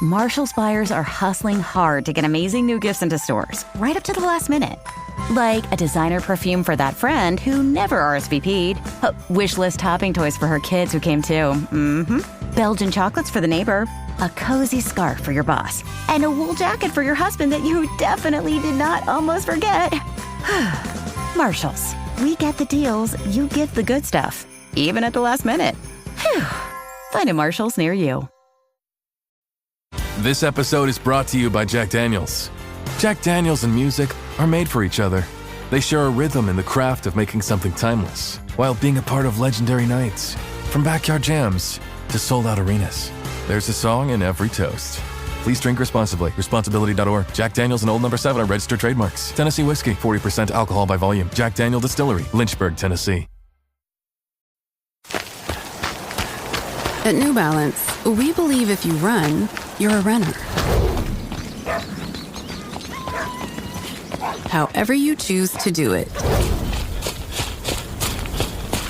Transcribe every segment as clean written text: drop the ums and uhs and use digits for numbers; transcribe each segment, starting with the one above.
Marshall's buyers are hustling hard to get amazing new gifts into stores, right up to the last minute. Like a designer perfume for that friend who never RSVP'd, wish list topping toys for her kids who came too, Belgian chocolates for the neighbor, a cozy scarf for your boss, and a wool jacket for your husband that you definitely did not almost forget. Marshalls, we get the deals, you get the good stuff, even at the last minute. Find a Marshalls near you. This episode is brought to you by Jack Daniels. Jack Daniels and music are made for each other. They share a rhythm in the craft of making something timeless, while being a part of legendary nights. From backyard jams to sold-out arenas, there's a song in every toast. Please drink responsibly. Responsibility.org. Jack Daniels and Old No. 7 are registered trademarks. Tennessee whiskey, 40% alcohol by volume. Jack Daniel Distillery, Lynchburg, Tennessee. At New Balance, we believe if you run, you're a runner. However you choose to do it.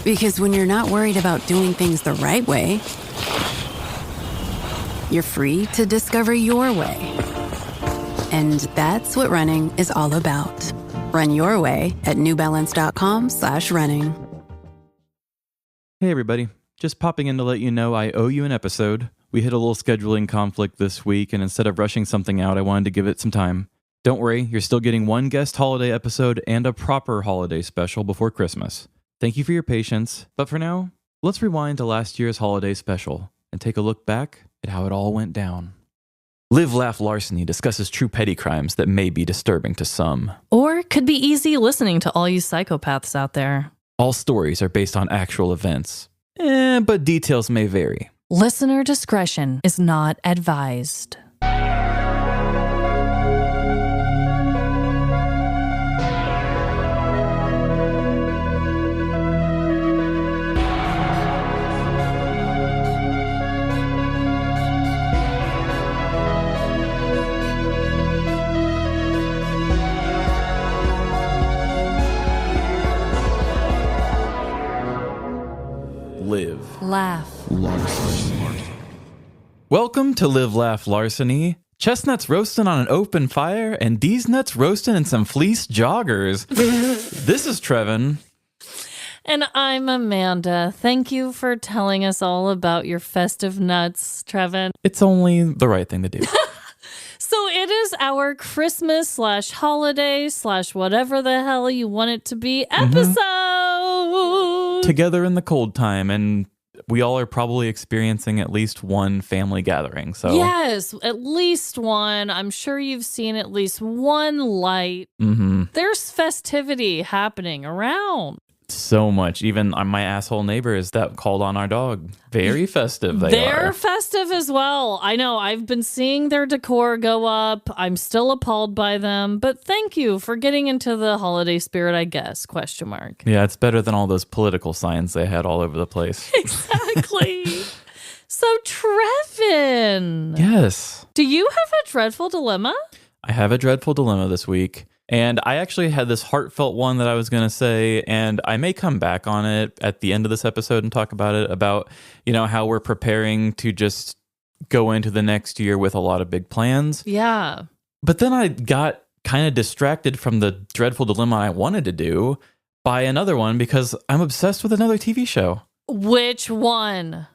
Because when you're not worried about doing things the right way, you're free to discover your way. And that's what running is all about. Run your way at newbalance.com/running. Hey everybody, just popping in to let you know I owe you an episode. We hit a little scheduling conflict this week, and instead of rushing something out, I wanted to give it some time. Don't worry, you're still getting one guest holiday episode and a proper holiday special before Christmas. Thank you for your patience, but for now, let's rewind to last year's holiday special and take a look back at how it all went down. Live, Laugh, Larceny discusses true petty crimes that may be disturbing to some. Or could be easy listening to all you psychopaths out there. All stories are based on actual events, but details may vary. Listener discretion is not advised. Live, Laugh, Larceny. Welcome to Live, Laugh, Larceny. Chestnuts roasting on an open fire, and these nuts roasting in some fleece joggers. This is Trevin. And I'm Amanda. Thank you for telling us all about your festive nuts, Trevin. It's only the right thing to do. So it is our Christmas/holiday/whatever the hell you want it to be episode. Together in the cold time, and we all are probably experiencing at least one family gathering. So yes, at least one. I'm sure you've seen at least one light. There's festivity happening around. So much. Even my asshole neighbors that called on our dog. Very festive They're are. festive as well. I know. I've been seeing their decor go up. I'm still appalled by them. But thank you for getting into the holiday spirit, I guess, ? Yeah, it's better than all those political signs they had all over the place. Exactly. So, Trevin. Yes. Do you have a dreadful dilemma? I have a dreadful dilemma this week. And I actually had this heartfelt one that I was going to say, and I may come back on it at the end of this episode and talk about it, about, how we're preparing to just go into the next year with a lot of big plans. Yeah. But then I got kind of distracted from the dreadful dilemma I wanted to do by another one because I'm obsessed with another TV show. Which one?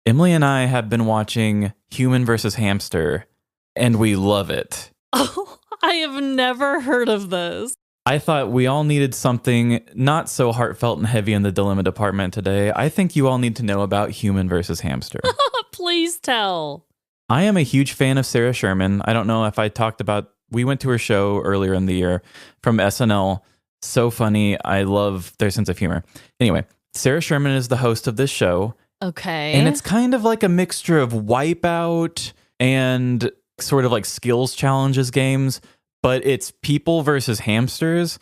Emily and I have been watching Human versus Hamster, and we love it. Oh, I have never heard of this. I thought we all needed something not so heartfelt and heavy in the dilemma department today. I think you all need to know about Human versus Hamster. Please tell. I am a huge fan of Sarah Sherman. I don't know if I talked about, we went to her show earlier in the year from SNL. So funny. I love their sense of humor. Anyway, Sarah Sherman is the host of this show. Okay. And it's kind of like a mixture of Wipeout and sort of like skills challenges games, but it's people versus hamsters.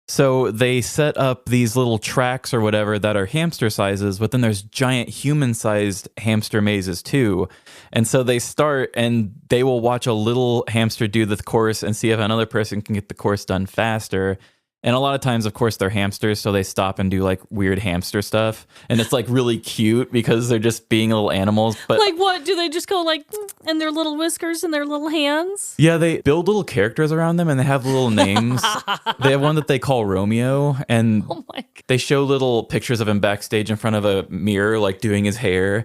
So they set up these little tracks or whatever that are hamster sizes, but then there's giant human-sized hamster mazes too. And so they start and they will watch a little hamster do the course and see if another person can get the course done faster. And a lot of times, of course, they're hamsters, so they stop and do like weird hamster stuff. And it's like really cute because they're just being little animals. But Like what? Do they just go like, and their little whiskers and their little hands? yeah, they build little characters around them and they have little names. They have one that they call Romeo, and Oh my God. they show little pictures of him backstage in front of a mirror, like doing his hair.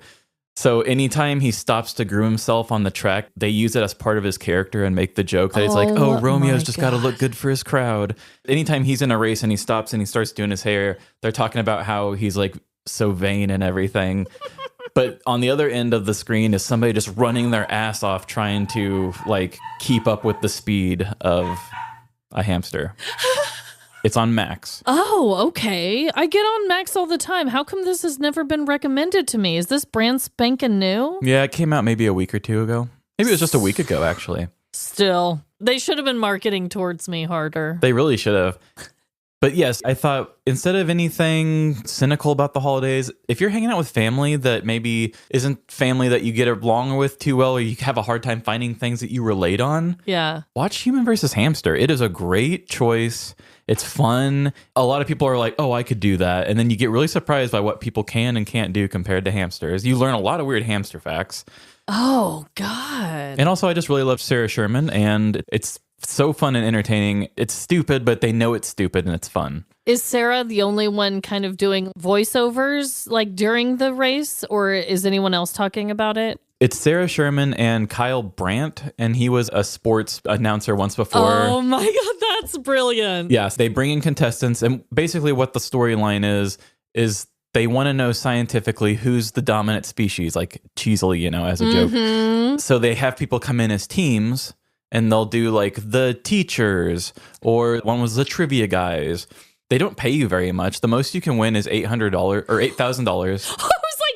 So anytime he stops to groom himself on the track, they use it as part of his character and make the joke that it's like, oh, Romeo's just got to look good for his crowd. Anytime he's in a race and he stops and he starts doing his hair, they're talking about how he's like so vain and everything. But on the other end of the screen is somebody just running their ass off trying to like keep up with the speed of a hamster. It's on Max. Oh, okay. I get on Max all the time. How come this has never been recommended to me? Is this brand spanking new? Yeah, it came out maybe a week or two ago. Maybe it was just a week ago, actually. Still, they should have been marketing towards me harder. They really should have. But yes, I thought instead of anything cynical about the holidays, if you're hanging out with family that maybe isn't family that you get along with too well, or you have a hard time finding things that you relate on, Yeah. watch Human vs. Hamster. It is a great choice. It's fun. A lot of people are like, oh, I could do that. And then you get really surprised by what people can and can't do compared to hamsters. You learn a lot of weird hamster facts. Oh, God. And also, I just really love Sarah Sherman, and it's so fun and entertaining. It's stupid, but they know it's stupid and it's fun. Is Sarah the only one kind of doing voiceovers like during the race, or is anyone else talking about it? It's Sarah Sherman and Kyle Brandt, and he was a sports announcer once before. Oh my God, that's brilliant. Yes, they bring in contestants, and basically what the storyline is they want to know scientifically who's the dominant species, like cheesily, as a joke. So they have people come in as teams, and they'll do like the teachers, or one was the trivia guys. They don't pay you very much. The most you can win is $800 or $8,000. I was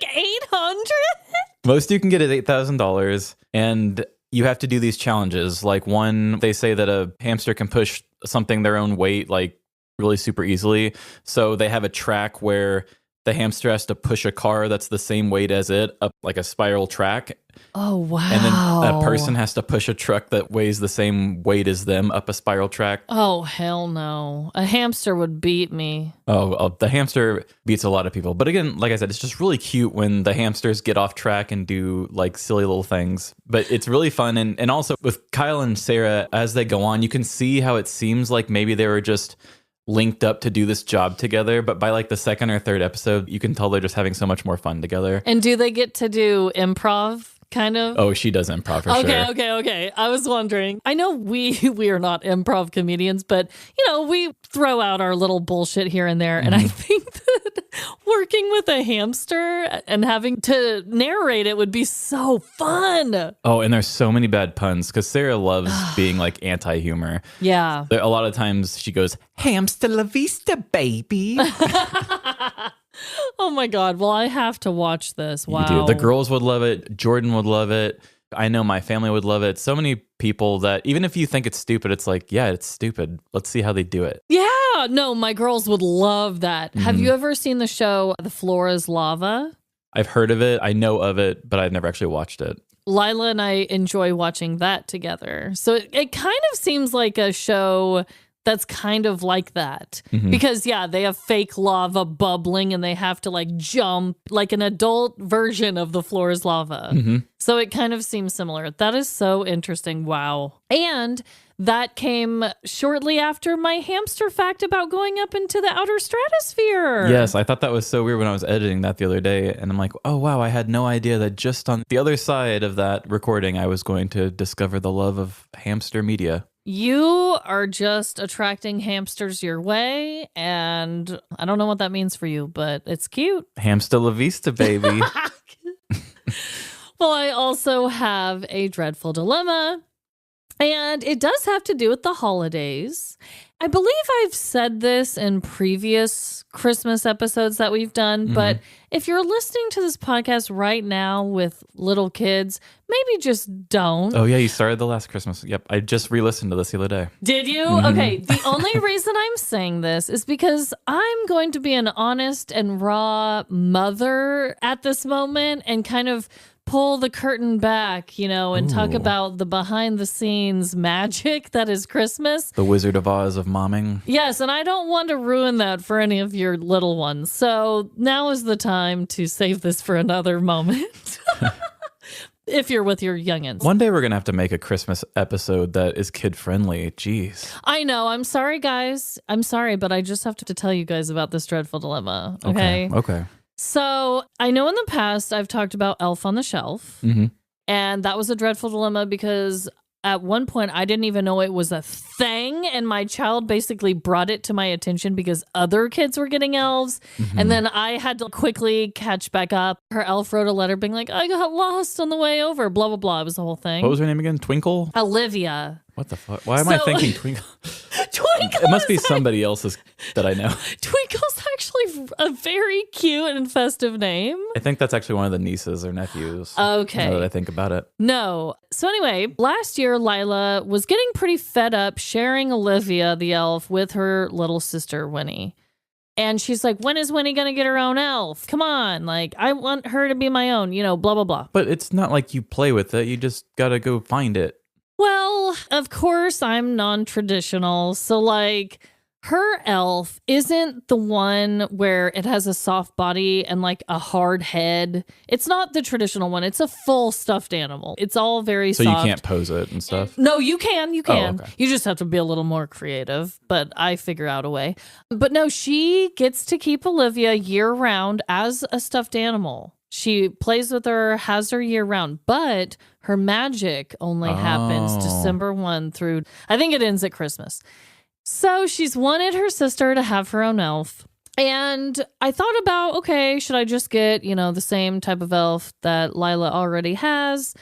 like 800? Most you can get is $8,000, and you have to do these challenges. Like one, they say that a hamster can push something their own weight, like really super easily. So they have a track where the hamster has to push a car that's the same weight as it up like a spiral track. Oh, wow. And then a person has to push a truck that weighs the same weight as them up a spiral track. Oh, hell no. A hamster would beat me. Oh, the hamster beats a lot of people. But again, like I said, it's just really cute when the hamsters get off track and do like silly little things. But it's really fun. And also with Kyle and Sarah, as they go on, you can see how it seems like maybe they were just linked up to do this job together. But by like the second or third episode, you can tell they're just having so much more fun together. And do they get to do improv? Kind of. Oh, she does improv for sure. Okay. I was wondering. I know we are not improv comedians, but we throw out our little bullshit here and there. And I think that working with a hamster and having to narrate it would be so fun. Oh, and there's so many bad puns because Sarah loves being like anti-humor. Yeah. A lot of times she goes, hamster la vista, baby. Oh my God. Well, I have to watch this. Wow. You do. The girls would love it. Jordan would love it. I know my family would love it. So many people that even if you think it's stupid, it's like, yeah, it's stupid. Let's see how they do it. Yeah. No, my girls would love that. Have you ever seen the show The Floor is Lava? I've heard of it. I know of it, but I've never actually watched it. Lila and I enjoy watching that together. So it kind of seems like a show that's kind of like that. Because, yeah, they have fake lava bubbling and they have to like jump like an adult version of The Floor is Lava. So it kind of seems similar. That is so interesting. Wow. And that came shortly after my hamster fact about going up into the outer stratosphere. Yes, I thought that was so weird when I was editing that the other day. And I'm like, oh, wow, I had no idea that just on the other side of that recording, I was going to discover the love of hamster media. You are just attracting hamsters your way, and I don't know what that means for you, but it's cute. Hamster la vista, baby. Well, I also have a dreadful dilemma, and it does have to do with the holidays. I believe I've said this in previous Christmas episodes that we've done, but if you're listening to this podcast right now with little kids, maybe just don't. Oh, yeah, you started the last Christmas. Yep, I just re-listened to this the other day. Did you? Okay, the only reason I'm saying this is because I'm going to be an honest and raw mother at this moment and kind of pull the curtain back, and talk about the behind the scenes magic that is Christmas. The Wizard of Oz of momming. Yes, and I don't want to ruin that for any of your little ones. So now is the time to save this for another moment. If you're with your youngins. One day we're going to have to make a Christmas episode that is kid-friendly. Jeez. I know. I'm sorry, guys. I'm sorry, but I just have to tell you guys about this dreadful dilemma. Okay? Okay. So I know in the past I've talked about Elf on the Shelf. Mm-hmm. And that was a dreadful dilemma because at one point I didn't even know it was a thing. And my child basically brought it to my attention because other kids were getting elves. Mm-hmm. And then I had to quickly catch back up. Her elf wrote a letter being like, I got lost on the way over, blah, blah, blah. It was the whole thing. What was her name again? Twinkle? Olivia. What the fuck? Why am I thinking Twinkle? Twinkle. It must be somebody else's that I know. Twinkle's actually a very cute and festive name. I think that's actually one of the nieces or nephews. Okay. Now that I think about it. No. So anyway, last year, Lila was getting pretty fed up sharing Olivia, the elf, with her little sister, Winnie. And she's like, when is Winnie going to get her own elf? Come on. Like, I want her to be my own, blah, blah, blah. But it's not like you play with it. You just got to go find it. Well, of course, I'm non-traditional. So, like, her elf isn't the one where it has a soft body and, like, a hard head. It's not the traditional one. It's a full stuffed animal. It's all very soft. So you can't pose it and stuff? No, you can. You can. Oh, okay. You just have to be a little more creative, but I figure out a way. But no, she gets to keep Olivia year-round as a stuffed animal. She plays with her, has her year-round, but her magic only happens December 1 through, I think it ends at Christmas. So she's wanted her sister to have her own elf. And I thought about, okay, should I just get, the same type of elf that Lila already has?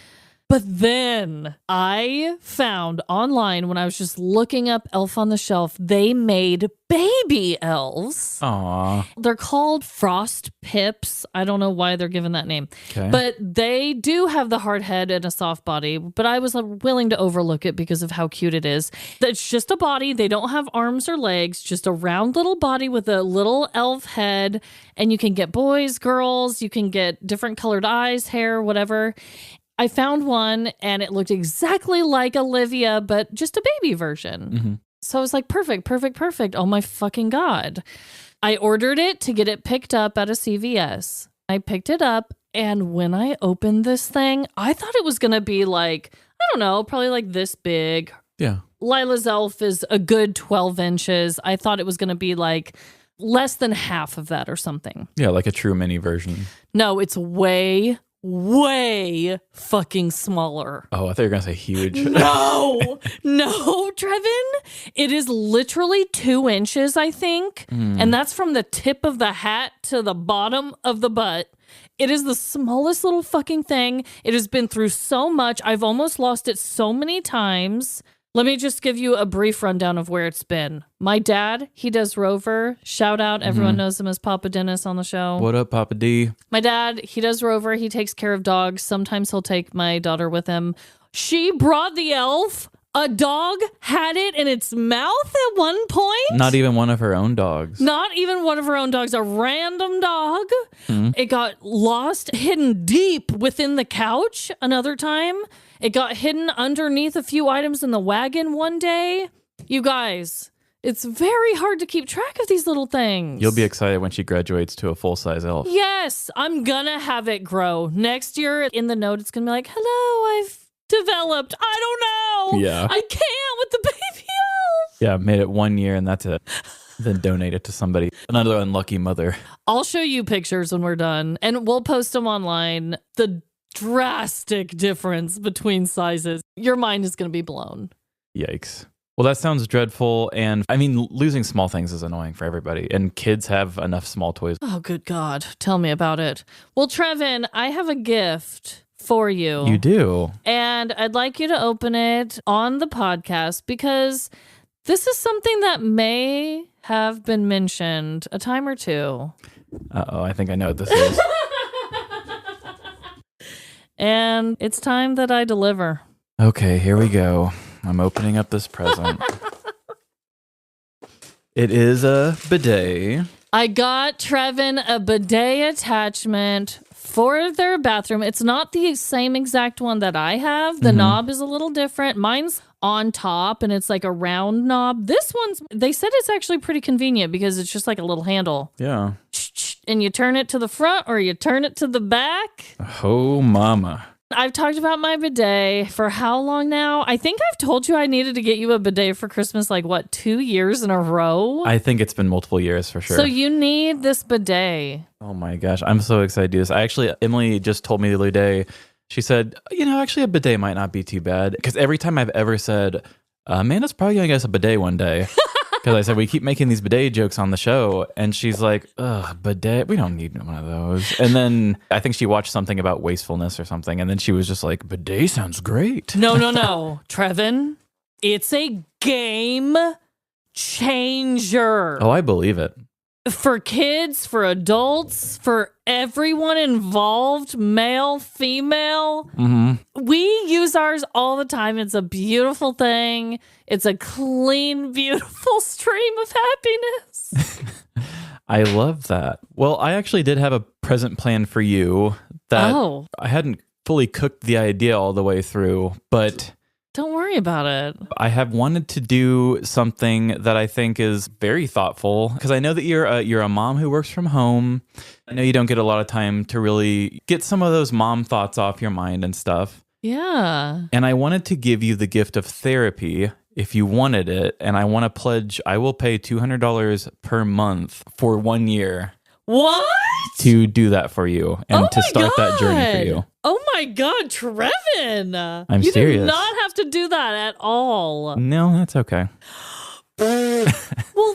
But then I found online when I was just looking up Elf on the Shelf, they made baby elves. Aww. They're called Frost Pips. I don't know why they're given that name. Okay. But they do have the hard head and a soft body. But I was willing to overlook it because of how cute it is. It's just a body. They don't have arms or legs, just a round little body with a little elf head. And you can get boys, girls. You can get different colored eyes, hair, whatever. I found one and it looked exactly like Olivia, but just a baby version. Mm-hmm. So I was like, perfect. Oh my fucking God. I ordered it to get it picked up at a CVS. I picked it up and when I opened this thing, I thought it was going to be like, I don't know, probably like this big. Yeah. Lila's elf is a good 12 inches. I thought it was going to be like less than half of that or something. Yeah, like a true mini version. No, it's way fucking smaller. Oh, I thought you were going to say huge. No, Trevin. It is literally 2 inches, I think. And that's from the tip of the hat to the bottom of the butt. It is the smallest little fucking thing. It has been through so much. I've almost lost it so many times. Let me just give you a brief rundown of where it's been. My dad, he does Rover. Shout out. Everyone knows him as Papa Dennis on the show. What up, Papa D? My dad, he does Rover. He takes care of dogs. Sometimes he'll take my daughter with him. She brought the elf. A dog had it in its mouth at one point. Not even one of her own dogs. Not even one of her own dogs. A random dog. It got lost, hidden deep within the couch another time. It got hidden underneath a few items in the wagon one day. You guys, it's very hard to keep track of these little things. You'll be excited when she graduates to a full-size elf. Yes, I'm gonna have it grow. Next year in the note, it's gonna be like, hello, I've developed. I don't know. Yeah. I can't with the baby elf. Yeah, made it 1 year and that's it. Then donate it to somebody. Another unlucky mother. I'll show you pictures when we're done and we'll post them online. The drastic difference between sizes. Your mind is going to be blown. Yikes. Well, that sounds dreadful. And I mean, losing small things is annoying for everybody. And kids have enough small toys. Oh, good God. Tell me about it. Well, Trevin, I have a gift for you. You do? And I'd like you to open it on the podcast because this is something that may have been mentioned a time or two. Uh-oh, I think I know what this is. And it's time that I deliver. Okay, here we go. I'm opening up this present. It is a bidet. I got Trevin a bidet attachment for their bathroom. It's not the same exact one that I have. The knob is a little different. Mine's on top and it's like a round knob. This one's, they said it's actually pretty convenient because it's just like a little handle. Yeah. And you turn it to the front or you turn it to the back. Oh, mama. I've talked about my bidet for how long now? I think I've told you I needed to get you a bidet for Christmas, 2 years in a row? I think it's been multiple years for sure. So you need this bidet. Oh my gosh, I'm so excited to do this. Emily just told me the other day, she said, actually a bidet might not be too bad. Because every time I've ever said, Amanda's probably going to get us a bidet one day. Because I said, we keep making these bidet jokes on the show. And she's like, ugh, bidet, we don't need one of those. And then I think she watched something about wastefulness or something. And then she was just like, bidet sounds great. No. Trevin, it's a game changer. Oh, I believe it. For kids, for adults, for everyone involved, male, female. We use ours all the time. It's a beautiful thing. It's a clean, beautiful stream of happiness. I love that. Well, I actually did have a present plan for you that I hadn't fully cooked the idea all the way through, but... Don't worry about it. I have wanted to do something that I think is very thoughtful because I know that you're a mom who works from home. I know you don't get a lot of time to really get some of those mom thoughts off your mind and stuff. Yeah. And I wanted to give you the gift of therapy if you wanted it. And I want to pledge I will pay $200 per month for 1 year. What? To do that for you and to start that journey for you. Oh my God, Trevin. I'm you serious. You do not have to do that at all. No, that's okay. Well,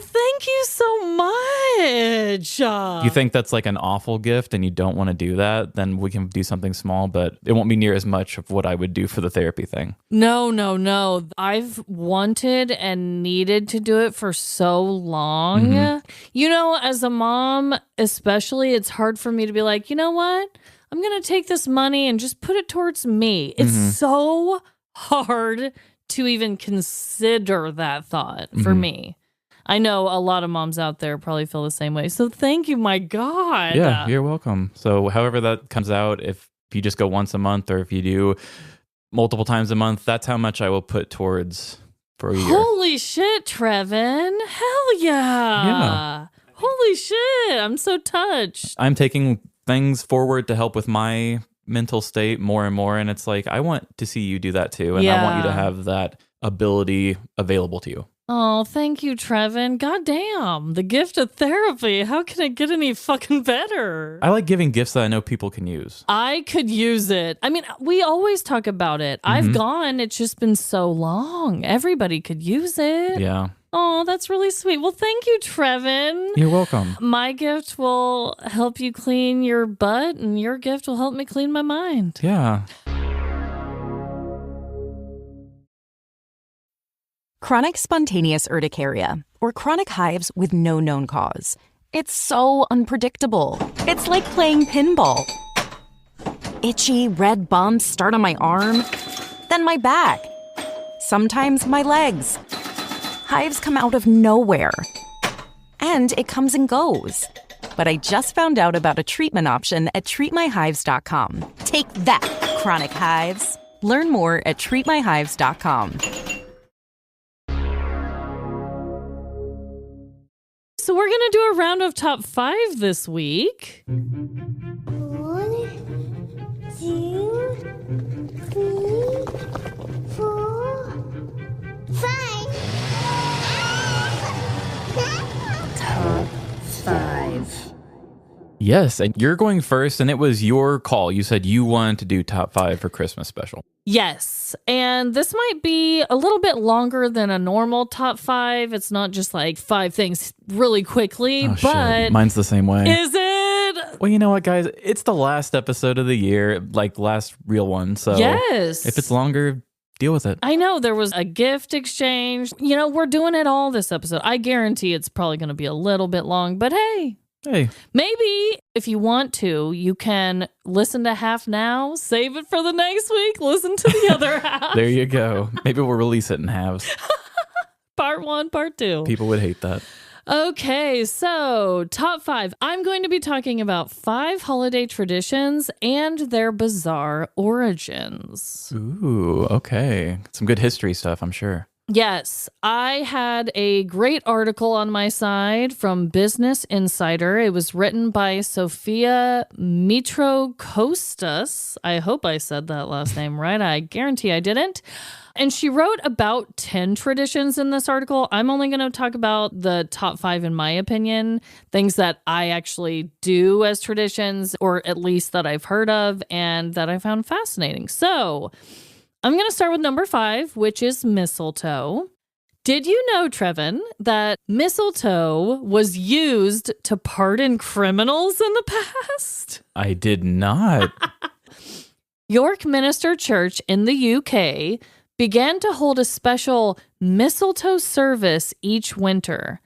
thank you so much. You think that's like an awful gift and you don't want to do that, then we can do something small, but it won't be near as much of what I would do for the therapy thing. No. I've wanted and needed to do it for so long. As a mom, especially, it's hard for me to be like, you know what? I'm going to take this money and just put it towards me. It's so hard to even consider that thought for me. I know a lot of moms out there probably feel the same way. So thank you, my God. Yeah, you're welcome. So however that comes out, if you just go once a month or if you do multiple times a month, that's how much I will put towards for a year. Holy shit, Trevin. Hell yeah. Holy shit. I'm so touched. I'm taking things forward to help with my mental state more and more. And it's like, I want to see you do that too. And I want you to have that ability available to you. Oh, thank you, Trevin. God damn. The gift of therapy. How can it get any fucking better? I like giving gifts that I know people can use. I could use it. I mean, we always talk about it. I've gone. It's just been so long. Everybody could use it. Yeah. Oh, that's really sweet. Well, thank you, Trevin. You're welcome. My gift will help you clean your butt, and your gift will help me clean my mind. Yeah. Chronic spontaneous urticaria, or chronic hives with no known cause. It's so unpredictable. It's like playing pinball. Itchy, red bumps start on my arm, then my back. Sometimes my legs. Hives come out of nowhere. And it comes and goes. But I just found out about a treatment option at treatmyhives.com. Take that, chronic hives. Learn more at treatmyhives.com. So we're going to do a round of top 5 this week. 1, 2, 3, 4, 5. Top 5. Yes, and you're going first, and it was your call. You said you wanted to do top 5 for Christmas special. Yes, and this might be a little bit longer than a normal top 5. It's not just like 5 things really quickly, Oh, but shit. Mine's the same way. Is it? Well, you know what, guys? It's the last episode of the year, like last real one. So Yes. if it's longer, deal with it. I know there was a gift exchange. We're doing it all this episode. I guarantee it's probably going to be a little bit long, but hey, maybe if you want to, you can listen to half now, save it for the next week, listen to the other half. There you go. Maybe we'll release it in halves. Part 1, part 2. People would hate that. Okay, so top 5. I'm going to be talking about 5 holiday traditions and their bizarre origins. Ooh, okay. Some good history stuff, I'm sure. Yes, I had a great article on my side from Business Insider. It was written by Sophia Mitrokostas. I hope I said that last name right. I guarantee I didn't. And she wrote about 10 traditions in this article. I'm only going to talk about the top 5, in my opinion, things that I actually do as traditions, or at least that I've heard of and that I found fascinating. So I'm going to start with number 5, which is mistletoe. Did you know, Trevin, that mistletoe was used to pardon criminals in the past? I did not. York Minster Church in the UK began to hold a special mistletoe service each winter.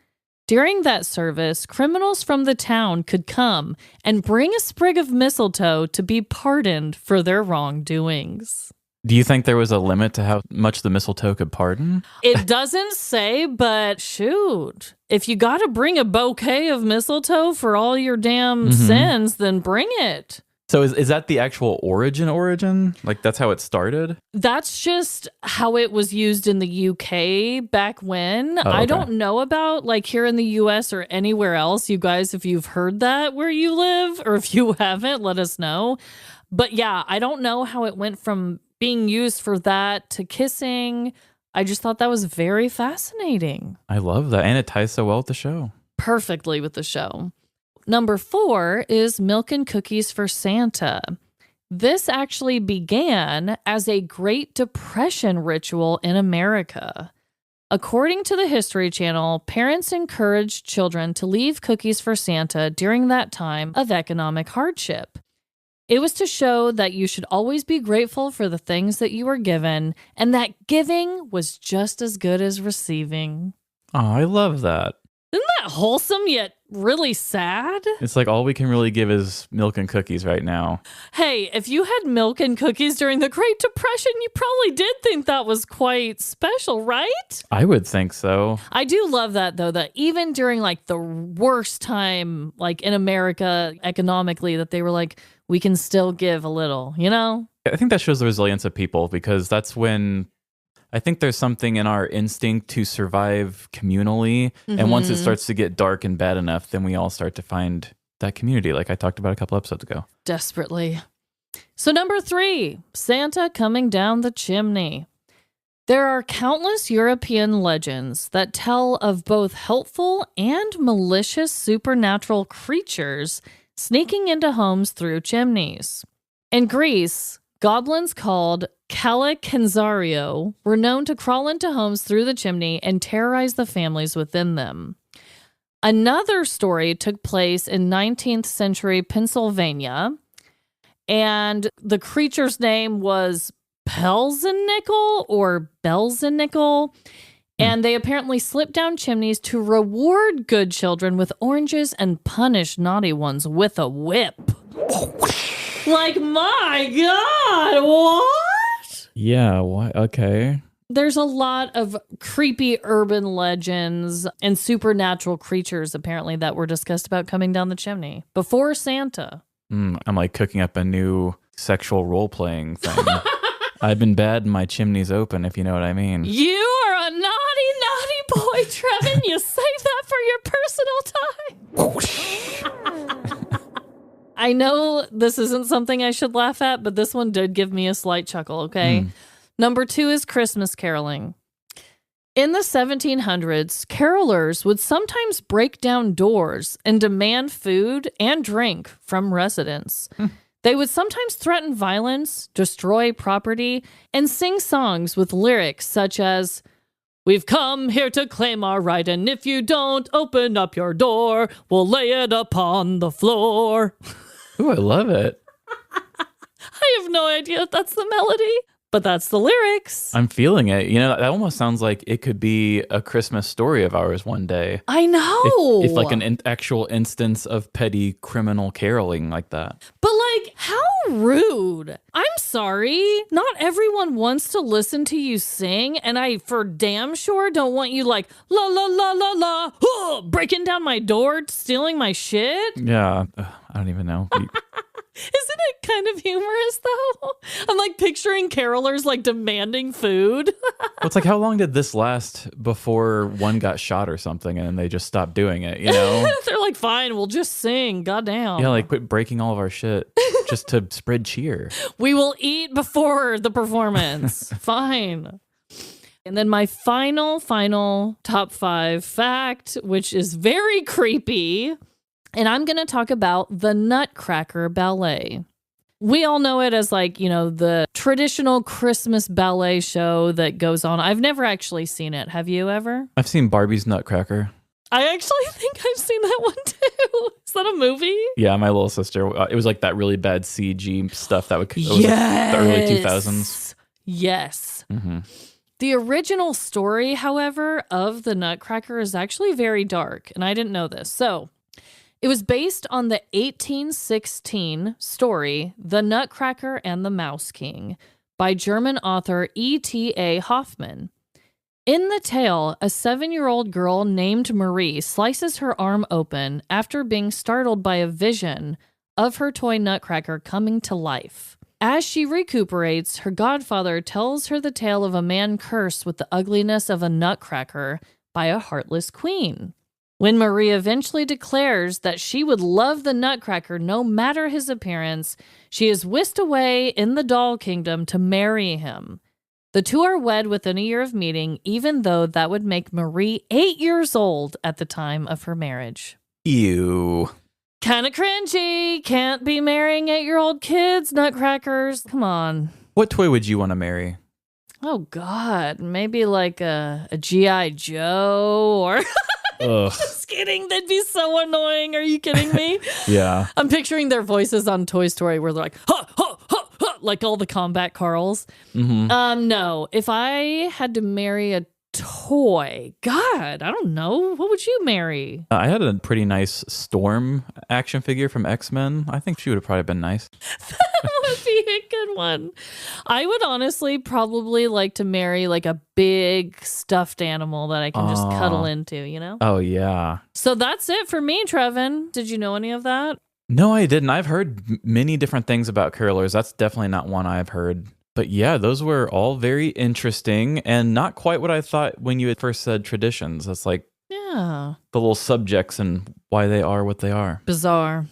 During that service, criminals from the town could come and bring a sprig of mistletoe to be pardoned for their wrongdoings. Do you think there was a limit to how much the mistletoe could pardon? It doesn't say, but shoot. If you got to bring a bouquet of mistletoe for all your damn sins, then bring it. So is that the actual origin? Like that's how it started? That's just how it was used in the UK back when. Oh, okay. I don't know about like here in the US or anywhere else. You guys, if you've heard that where you live, or if you haven't, let us know. But yeah, I don't know how it went from being used for that to kissing. I just thought that was very fascinating. I love that. And it ties so well with the show. Perfectly with the show. Number 4 is milk and cookies for Santa. This actually began as a Great Depression ritual in America. According to the History Channel, parents encouraged children to leave cookies for Santa during that time of economic hardship. It was to show that you should always be grateful for the things that you were given, and that giving was just as good as receiving. Oh, I love that. Isn't that wholesome yet really sad? It's like all we can really give is milk and cookies right now. Hey, if you had milk and cookies during the Great Depression, you probably did think that was quite special, right? I would think so. I do love that, though, that even during like the worst time, like in America economically, that they were like, we can still give a little, you know? I think that shows the resilience of people, because that's when I think there's something in our instinct to survive communally. And once it starts to get dark and bad enough, then we all start to find that community, like I talked about a couple episodes ago. Desperately. So number 3, Santa coming down the chimney. There are countless European legends that tell of both helpful and malicious supernatural creatures sneaking into homes through chimneys. In Greece, goblins called Kalakanzario were known to crawl into homes through the chimney and terrorize the families within them. Another story took place in 19th century Pennsylvania, and the creature's name was Pelzenickel or Belzenickel, and they apparently slipped down chimneys to reward good children with oranges and punish naughty ones with a whip. Like, my God, what? Yeah, what? Okay. There's a lot of creepy urban legends and supernatural creatures, apparently, that were discussed about coming down the chimney before Santa. I'm like cooking up a new sexual role-playing thing. I've been bad and my chimney's open, if you know what I mean. You are a naughty, naughty boy, Trevin. You save that for your personal time. I know this isn't something I should laugh at, but this one did give me a slight chuckle, okay? Number 2 is Christmas caroling. In the 1700s, carolers would sometimes break down doors and demand food and drink from residents. They would sometimes threaten violence, destroy property, and sing songs with lyrics such as, "We've come here to claim our right, and if you don't open up your door, we'll lay it upon the floor." Ooh, I love it. I have no idea if that's the melody, but that's the lyrics. I'm feeling it. You know, that almost sounds like it could be a Christmas story of ours one day. I know. If like an actual instance of petty criminal caroling like that. But like, how rude. I'm sorry. Not everyone wants to listen to you sing, and I for damn sure don't want you like, la, la, la, la, la, breaking down my door, stealing my shit. Yeah, I don't even know. Isn't it kind of humorous, though? I'm like picturing carolers like demanding food. Well, it's like, how long did this last before one got shot or something and they just stopped doing it, you know? They're like, fine, we'll just sing. Goddamn. Yeah, like quit breaking all of our shit just to spread cheer. We will eat before the performance. Fine. And then my final top 5 fact, which is very creepy. And I'm going to talk about the Nutcracker Ballet. We all know it as like, you know, the traditional Christmas ballet show that goes on. I've never actually seen it. Have you ever? I've seen Barbie's Nutcracker. I actually think I've seen that one too. Is that a movie? Yeah, my little sister. It was like that really bad CG stuff that was like the early 2000s. Yes. Mm-hmm. The original story, however, of the Nutcracker is actually very dark. And I didn't know this. So it was based on the 1816 story, The Nutcracker and the Mouse King, by German author E.T.A. Hoffmann. In the tale, a 7-year-old girl named Marie slices her arm open after being startled by a vision of her toy Nutcracker coming to life. As she recuperates, her godfather tells her the tale of a man cursed with the ugliness of a nutcracker by a heartless queen. When Marie eventually declares that she would love the Nutcracker no matter his appearance, she is whisked away in the doll kingdom to marry him. The two are wed within a year of meeting, even though that would make Marie 8 years old at the time of her marriage. Ew. Kind of cringy. Can't be marrying 8-year-old kids, Nutcrackers. Come on. What toy would you want to marry? Oh, God. Maybe like a G.I. Joe or... Ugh. Just kidding. That'd be so annoying. Are you kidding me? Yeah. I'm picturing their voices on Toy Story where they're like, ha, ha, ha, ha, like all the combat Carls. Mm-hmm. No. If I had to marry a toy, God, I don't know. What would you marry? I had a pretty nice Storm action figure from X-Men. I think she would have probably been nice. That would be a good one. I would honestly probably like to marry like a big stuffed animal that I can just cuddle into, you know? Oh, yeah. So that's it for me, Trevin. Did you know any of that? No, I didn't. I've heard many different things about carolers. That's definitely not one I've heard. But yeah, those were all very interesting and not quite what I thought when you had first said traditions. That's like the little subjects and why they are what they are. Bizarre.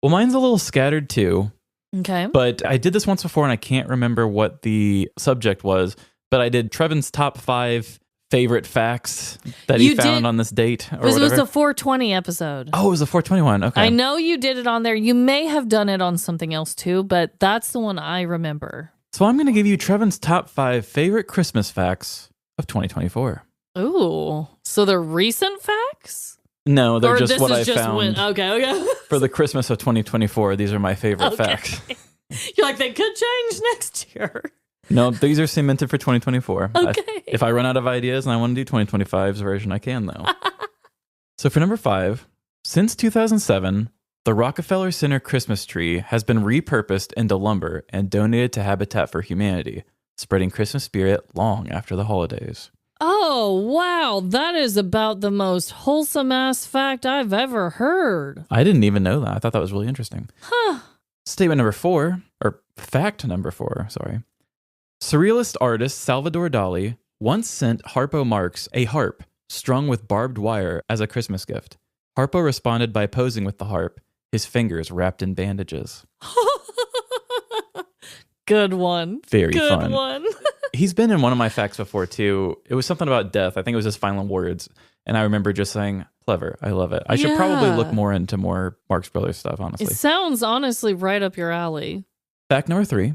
Well, mine's a little scattered too. Okay. But I did this once before and I can't remember what the subject was. But I did Trevin's top 5 favorite facts that he found on this date or whatever. It was a 420 episode. Oh, it was a 421. Okay. I know you did it on there. You may have done it on something else too, but that's the one I remember. So I'm going to give you Trevin's top 5 favorite Christmas facts of 2024. Ooh. So the recent facts? No, they're just what I found. Okay. For the Christmas of 2024, these are my favorite facts. You're like, they could change next year. No, these are cemented for 2024. Okay. If I run out of ideas and I want to do 2025's version, I can, though. So for number 5, since 2007, the Rockefeller Center Christmas tree has been repurposed into lumber and donated to Habitat for Humanity, spreading Christmas spirit long after the holidays. Oh, wow. That is about the most wholesome ass fact I've ever heard. I didn't even know that. I thought that was really interesting. Huh. Statement number 4, or fact number 4, sorry. Surrealist artist Salvador Dali once sent Harpo Marx a harp strung with barbed wire as a Christmas gift. Harpo responded by posing with the harp, his fingers wrapped in bandages. Good one. Very Good fun. one. He's been in one of my facts before, too. It was something about death. I think it was his final words. And I remember just saying, clever. I love it. I should probably look more into more Marx Brothers stuff, honestly. It sounds honestly right up your alley. Fact number 3.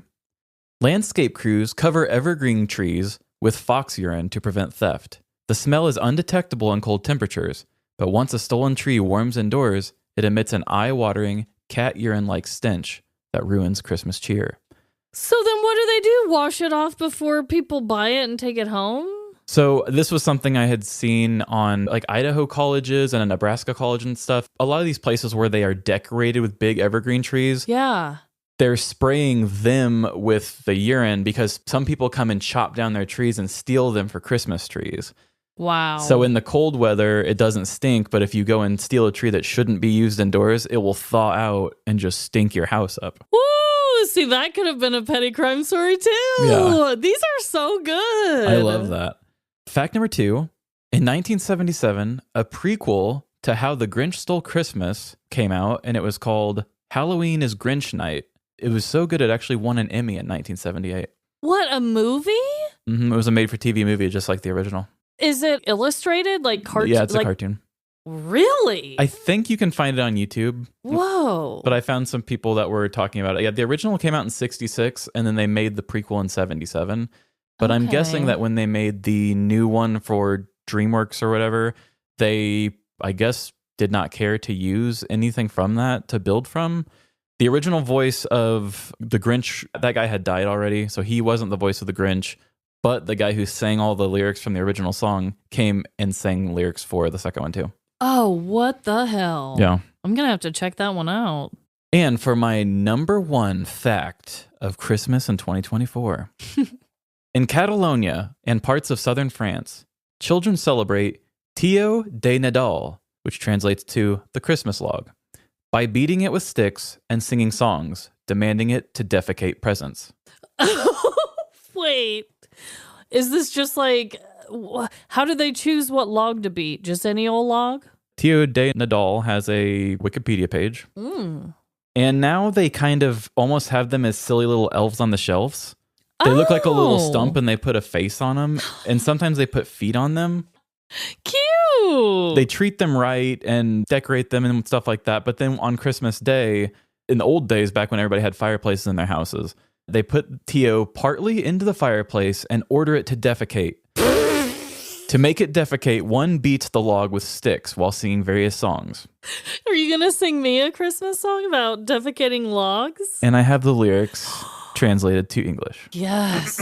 Landscape crews cover evergreen trees with fox urine to prevent theft. The smell is undetectable in cold temperatures, but once a stolen tree warms indoors, it emits an eye-watering, cat urine-like stench that ruins Christmas cheer. So then what do? Wash it off before people buy it and take it home? So this was something I had seen on like Idaho colleges and a Nebraska college and stuff. A lot of these places where they are decorated with big evergreen trees. Yeah. they're spraying them with the urine because some people come and chop down their trees and steal them for Christmas trees. Wow. So in the cold weather, it doesn't stink, but if you go and steal a tree that shouldn't be used indoors, it will thaw out and just stink your house up. Woo! See, that could have been a petty crime story too. Yeah. These are so good. I love that. Fact number 2, in 1977, a prequel to How the Grinch Stole Christmas came out, and it was called Halloween is Grinch Night. It was so good it actually won an Emmy in 1978. What, a movie? It was a made-for-TV movie, just like the original. Is it illustrated like cartoon? Yeah, it's a cartoon. Really? I think you can find it on YouTube. Whoa. But I found some people that were talking about it. Yeah, the original came out in 66, and then they made the prequel in 77. But I'm guessing that when they made the new one for DreamWorks or whatever, they, I guess, did not care to use anything from that to build from. The original voice of the Grinch, that guy had died already, so he wasn't the voice of the Grinch. But the guy who sang all the lyrics from the original song came and sang lyrics for the second one too. Oh, what the hell? Yeah. I'm going to have to check that one out. And for my number 1 fact of Christmas in 2024. In Catalonia and parts of southern France, children celebrate Tio de Nadal, which translates to the Christmas log, by beating it with sticks and singing songs, demanding it to defecate presents. Wait. Is this just like, how do they choose what log to beat? Just any old log? Tio de Nadal has a Wikipedia page. And now they kind of almost have them as silly little elves on the shelves. They look like a little stump and they put a face on them. And sometimes they put feet on them. Cute. They treat them right and decorate them and stuff like that. But then on Christmas Day, in the old days, back when everybody had fireplaces in their houses, they put Tio partly into the fireplace and order it to defecate. To make it defecate, one beats the log with sticks while singing various songs. Are you going to sing me a Christmas song about defecating logs? And I have the lyrics translated to English. Yes.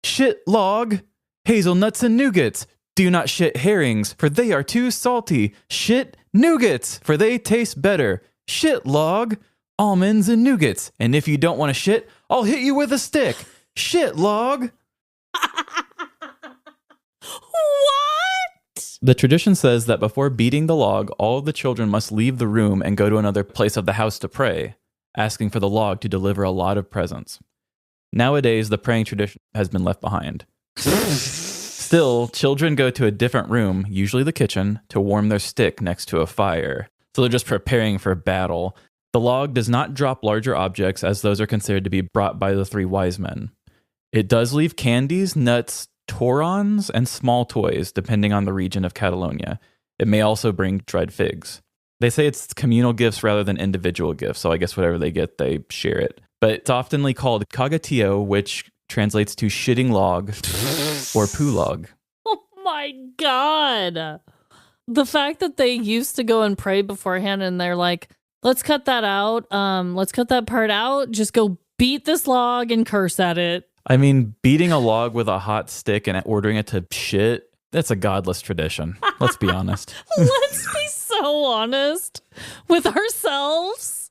Shit log, hazelnuts and nougats. Do not shit herrings, for they are too salty. Shit nougats, for they taste better. Shit log, almonds and nougats. And if you don't want to shit, I'll hit you with a stick. Shit log. What? The tradition says that before beating the log, all of the children must leave the room and go to another place of the house to pray, asking for the log to deliver a lot of presents. Nowadays, the praying tradition has been left behind. Still, children go to a different room, usually the kitchen, to warm their stick next to a fire. So they're just preparing for battle. The log does not drop larger objects, as those are considered to be brought by the 3 wise men. It does leave candies, nuts, torons, and small toys, depending on the region of Catalonia. It may also bring dried figs. They say it's communal gifts rather than individual gifts, so I guess whatever they get, they share it. But it's oftenly called cagatio, which translates to shitting log or poo log. Oh my God. The fact that they used to go and pray beforehand and they're like, let's cut that out. Let's cut that part out. Just go beat this log and curse at it. I mean, beating a log with a hot stick and ordering it to shit, that's a godless tradition. Let's be honest. Let's be so honest with ourselves.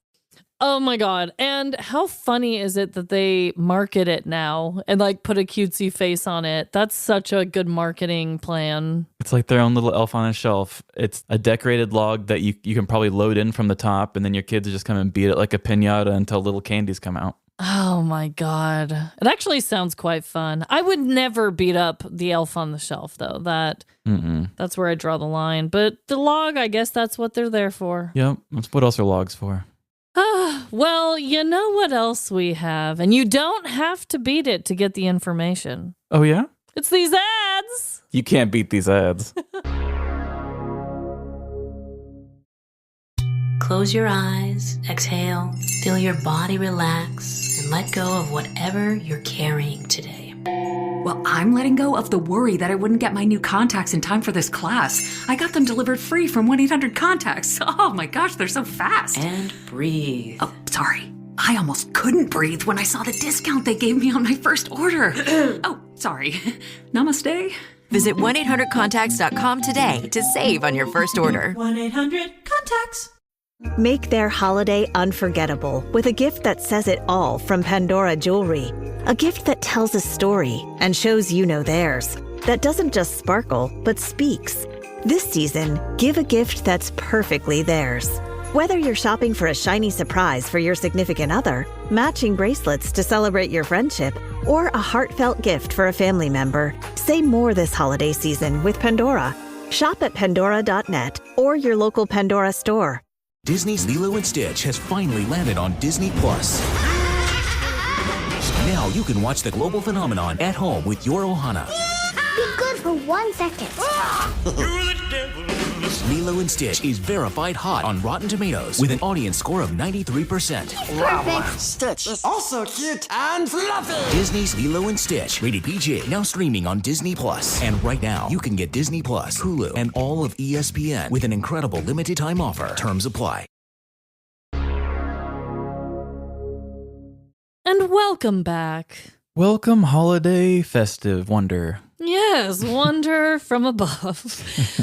Oh my God. And how funny is it that they market it now and like put a cutesy face on it? That's such a good marketing plan. It's like their own little elf on a shelf. It's a decorated log that you can probably load in from the top, and then your kids just come and beat it like a piñata until little candies come out. Oh my God. It actually sounds quite fun. I would never beat up the elf on the shelf though. That's where I draw the line. But the log, I guess that's what they're there for. Yep. That's what else are logs for? Well, you know what else we have, and you don't have to beat it to get the information. Oh, yeah? It's these ads. You can't beat these ads. Close your eyes, exhale, feel your body relax, and let go of whatever you're carrying today. Well, I'm letting go of the worry that I wouldn't get my new contacts in time for this class. I got them delivered free from 1-800-CONTACTS. Oh my gosh, they're so fast. And breathe. Oh, sorry. I almost couldn't breathe when I saw the discount they gave me on my first order. Oh, sorry. Namaste. Visit 1-800-CONTACTS.com today to save on your first order. 1-800-CONTACTS. Make their holiday unforgettable with a gift that says it all from Pandora Jewelry. A gift that tells a story and shows you know theirs. That doesn't just sparkle, but speaks. This season, give a gift that's perfectly theirs. Whether you're shopping for a shiny surprise for your significant other, matching bracelets to celebrate your friendship, or a heartfelt gift for a family member, say more this holiday season with Pandora. Shop at pandora.net or your local Pandora store. Disney's Lilo and Stitch has finally landed on Disney+. Now you can watch the global phenomenon at home with your Ohana. Be good for 1 second. Lilo and Stitch is verified hot on Rotten Tomatoes with an audience score of 93%. Perfect. Stitch is also cute and fluffy. Disney's Lilo and Stitch, rated PG, now streaming on Disney+. And right now, you can get Disney+, Hulu, and all of ESPN with an incredible limited time offer. Terms apply. And welcome back. Welcome, holiday festive wonder. Yes, wonder from above.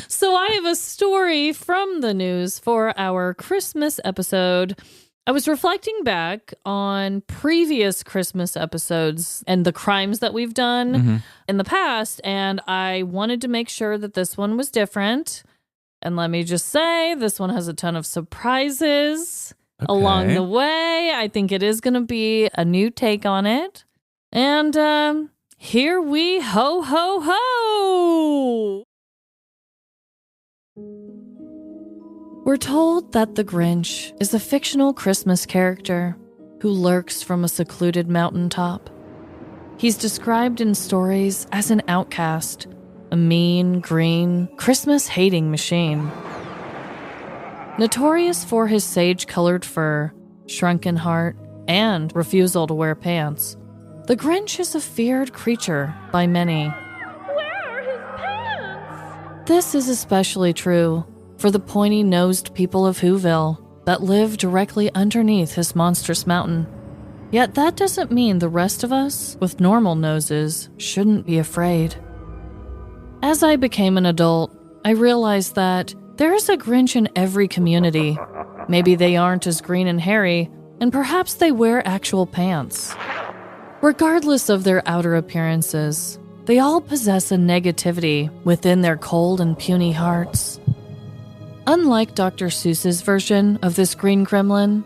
So I have a story from the news for our Christmas episode. I was reflecting back on previous Christmas episodes and the crimes that we've done in the past, and I wanted to make sure that this one was different. And let me just say, this one has a ton of surprises along the way. I think it is going to be a new take on it. And here we ho, ho, ho! We're told that the Grinch is a fictional Christmas character who lurks from a secluded mountaintop. He's described in stories as an outcast, a mean, green, Christmas-hating machine. Notorious for his sage-colored fur, shrunken heart, and refusal to wear pants, the Grinch is a feared creature by many. Where are his pants? This is especially true for the pointy-nosed people of Whoville that live directly underneath his monstrous mountain. Yet that doesn't mean the rest of us with normal noses shouldn't be afraid. As I became an adult, I realized that there is a Grinch in every community. Maybe they aren't as green and hairy, and perhaps they wear actual pants. Regardless of their outer appearances, they all possess a negativity within their cold and puny hearts. Unlike Dr. Seuss's version of this green gremlin,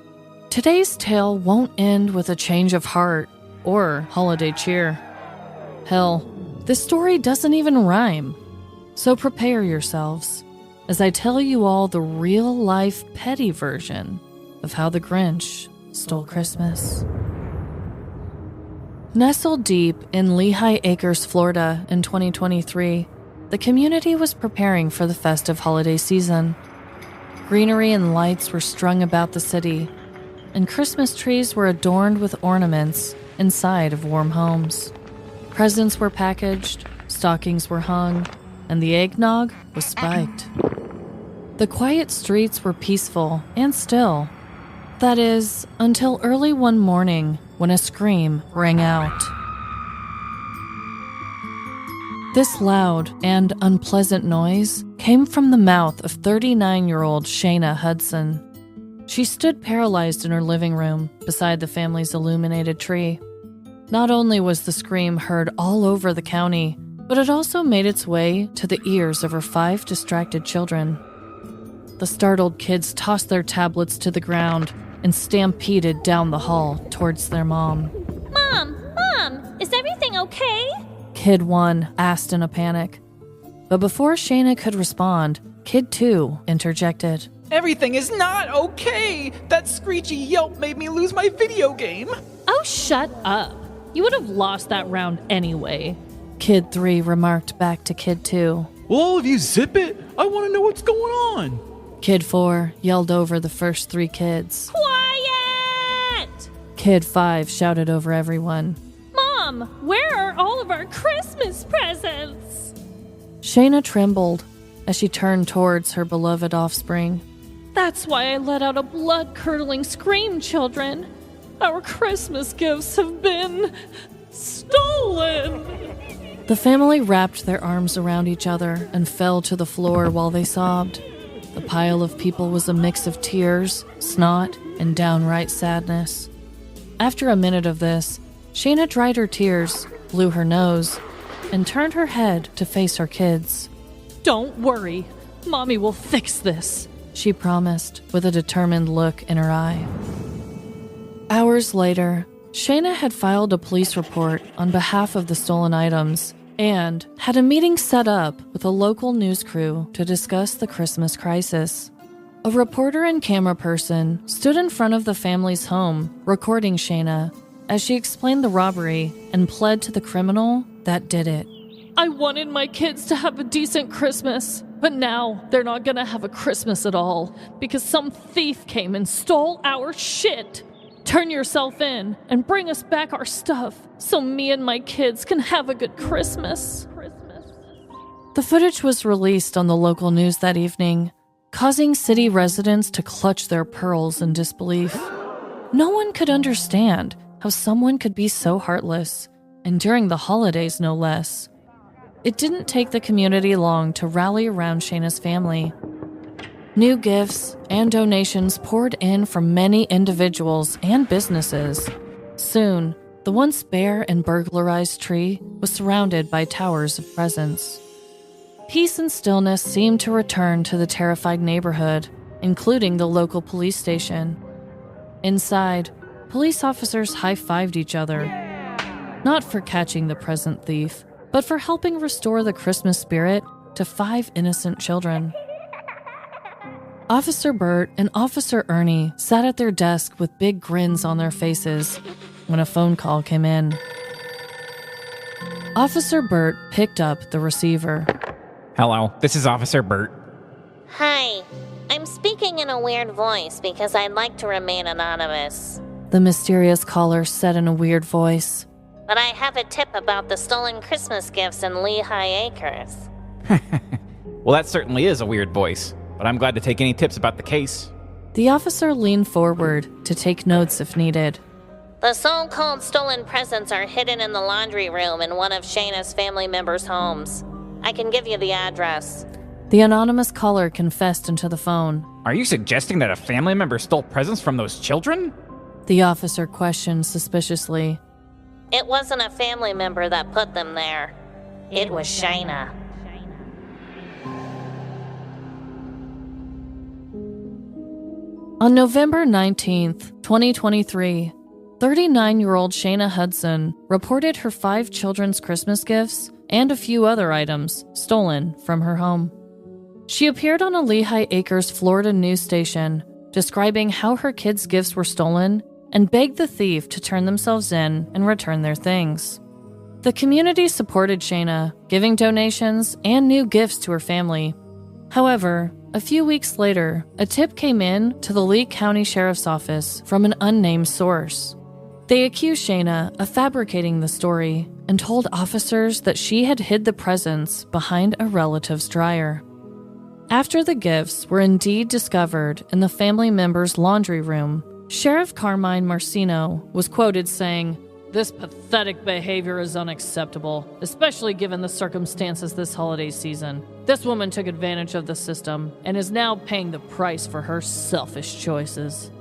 today's tale won't end with a change of heart or holiday cheer. Hell, this story doesn't even rhyme. So prepare yourselves as I tell you all the real-life petty version of how the Grinch stole Christmas. Nestled deep in Lehigh Acres, Florida in 2023, the community was preparing for the festive holiday season. Greenery and lights were strung about the city, and Christmas trees were adorned with ornaments inside of warm homes. Presents were packaged, stockings were hung, and the eggnog was spiked. The quiet streets were peaceful and still. That is, until early one morning when a scream rang out. This loud and unpleasant noise came from the mouth of 39-year-old Shayna Hudson. She stood paralyzed in her living room beside the family's illuminated tree. Not only was the scream heard all over the county, but it also made its way to the ears of her 5 distracted children. The startled kids tossed their tablets to the ground and stampeded down the hall towards their mom. Mom, is everything okay? Kid 1 asked in a panic. But before Shayna could respond, Kid 2 interjected. Everything is not okay! That screechy yelp made me lose my video game! Oh, shut up. You would have lost that round anyway. Kid 3 remarked back to Kid 2. Will all of you zip it? I want to know what's going on! Kid 4 yelled over the first 3 kids. Quiet! Kid 5 shouted over everyone. Mom, where are all of our Christmas presents? Shayna trembled as she turned towards her beloved offspring. That's why I let out a blood-curdling scream, children. Our Christmas gifts have been stolen. The family wrapped their arms around each other and fell to the floor while they sobbed. The pile of people was a mix of tears, snot, and downright sadness. After a minute of this, Shayna dried her tears, blew her nose, and turned her head to face her kids. Don't worry. Mommy will fix this, she promised with a determined look in her eye. Hours later, Shayna had filed a police report on behalf of the stolen items and had a meeting set up with a local news crew to discuss the Christmas crisis. A reporter and camera person stood in front of the family's home, recording Shayna as she explained the robbery and pled to the criminal that did it. I wanted my kids to have a decent Christmas, but now they're not gonna have a Christmas at all because some thief came and stole our shit. Turn yourself in and bring us back our stuff so me and my kids can have a good Christmas. The footage was released on the local news that evening, causing city residents to clutch their pearls in disbelief. No one could understand how someone could be so heartless, and during the holidays no less. It didn't take the community long to rally around Shayna's family. New gifts and donations poured in from many individuals and businesses. Soon, the once bare and burglarized tree was surrounded by towers of presents. Peace and stillness seemed to return to the terrified neighborhood, including the local police station. Inside, police officers high-fived each other, not for catching the present thief, but for helping restore the Christmas spirit to 5 innocent children. Officer Bert and Officer Ernie sat at their desk with big grins on their faces when a phone call came in. Officer Bert picked up the receiver. Hello, this is Officer Bert. Hi, I'm speaking in a weird voice because I'd like to remain anonymous. The mysterious caller said in a weird voice. But I have a tip about the stolen Christmas gifts in Lehigh Acres. Well, that certainly is a weird voice, but I'm glad to take any tips about the case. The officer leaned forward to take notes if needed. The so-called stolen presents are hidden in the laundry room in one of Shayna's family members' homes. I can give you the address. The anonymous caller confessed into the phone. Are you suggesting that a family member stole presents from those children? The officer questioned suspiciously. It wasn't a family member that put them there. It was Shayna. On November 19th, 2023, 39-year-old Shayna Hudson reported her 5 children's Christmas gifts and a few other items stolen from her home. She appeared on a Lehigh Acres, Florida news station, describing how her kids' gifts were stolen and begged the thief to turn themselves in and return their things. The community supported Shayna, giving donations and new gifts to her family. However, a few weeks later, a tip came in to the Lee County Sheriff's Office from an unnamed source. They accused Shayna of fabricating the story and told officers that she had hid the presents behind a relative's dryer. After the gifts were indeed discovered in the family member's laundry room, Sheriff Carmine Marcino was quoted saying, "This pathetic behavior is unacceptable, especially given the circumstances this holiday season. This woman took advantage of the system and is now paying the price for her selfish choices."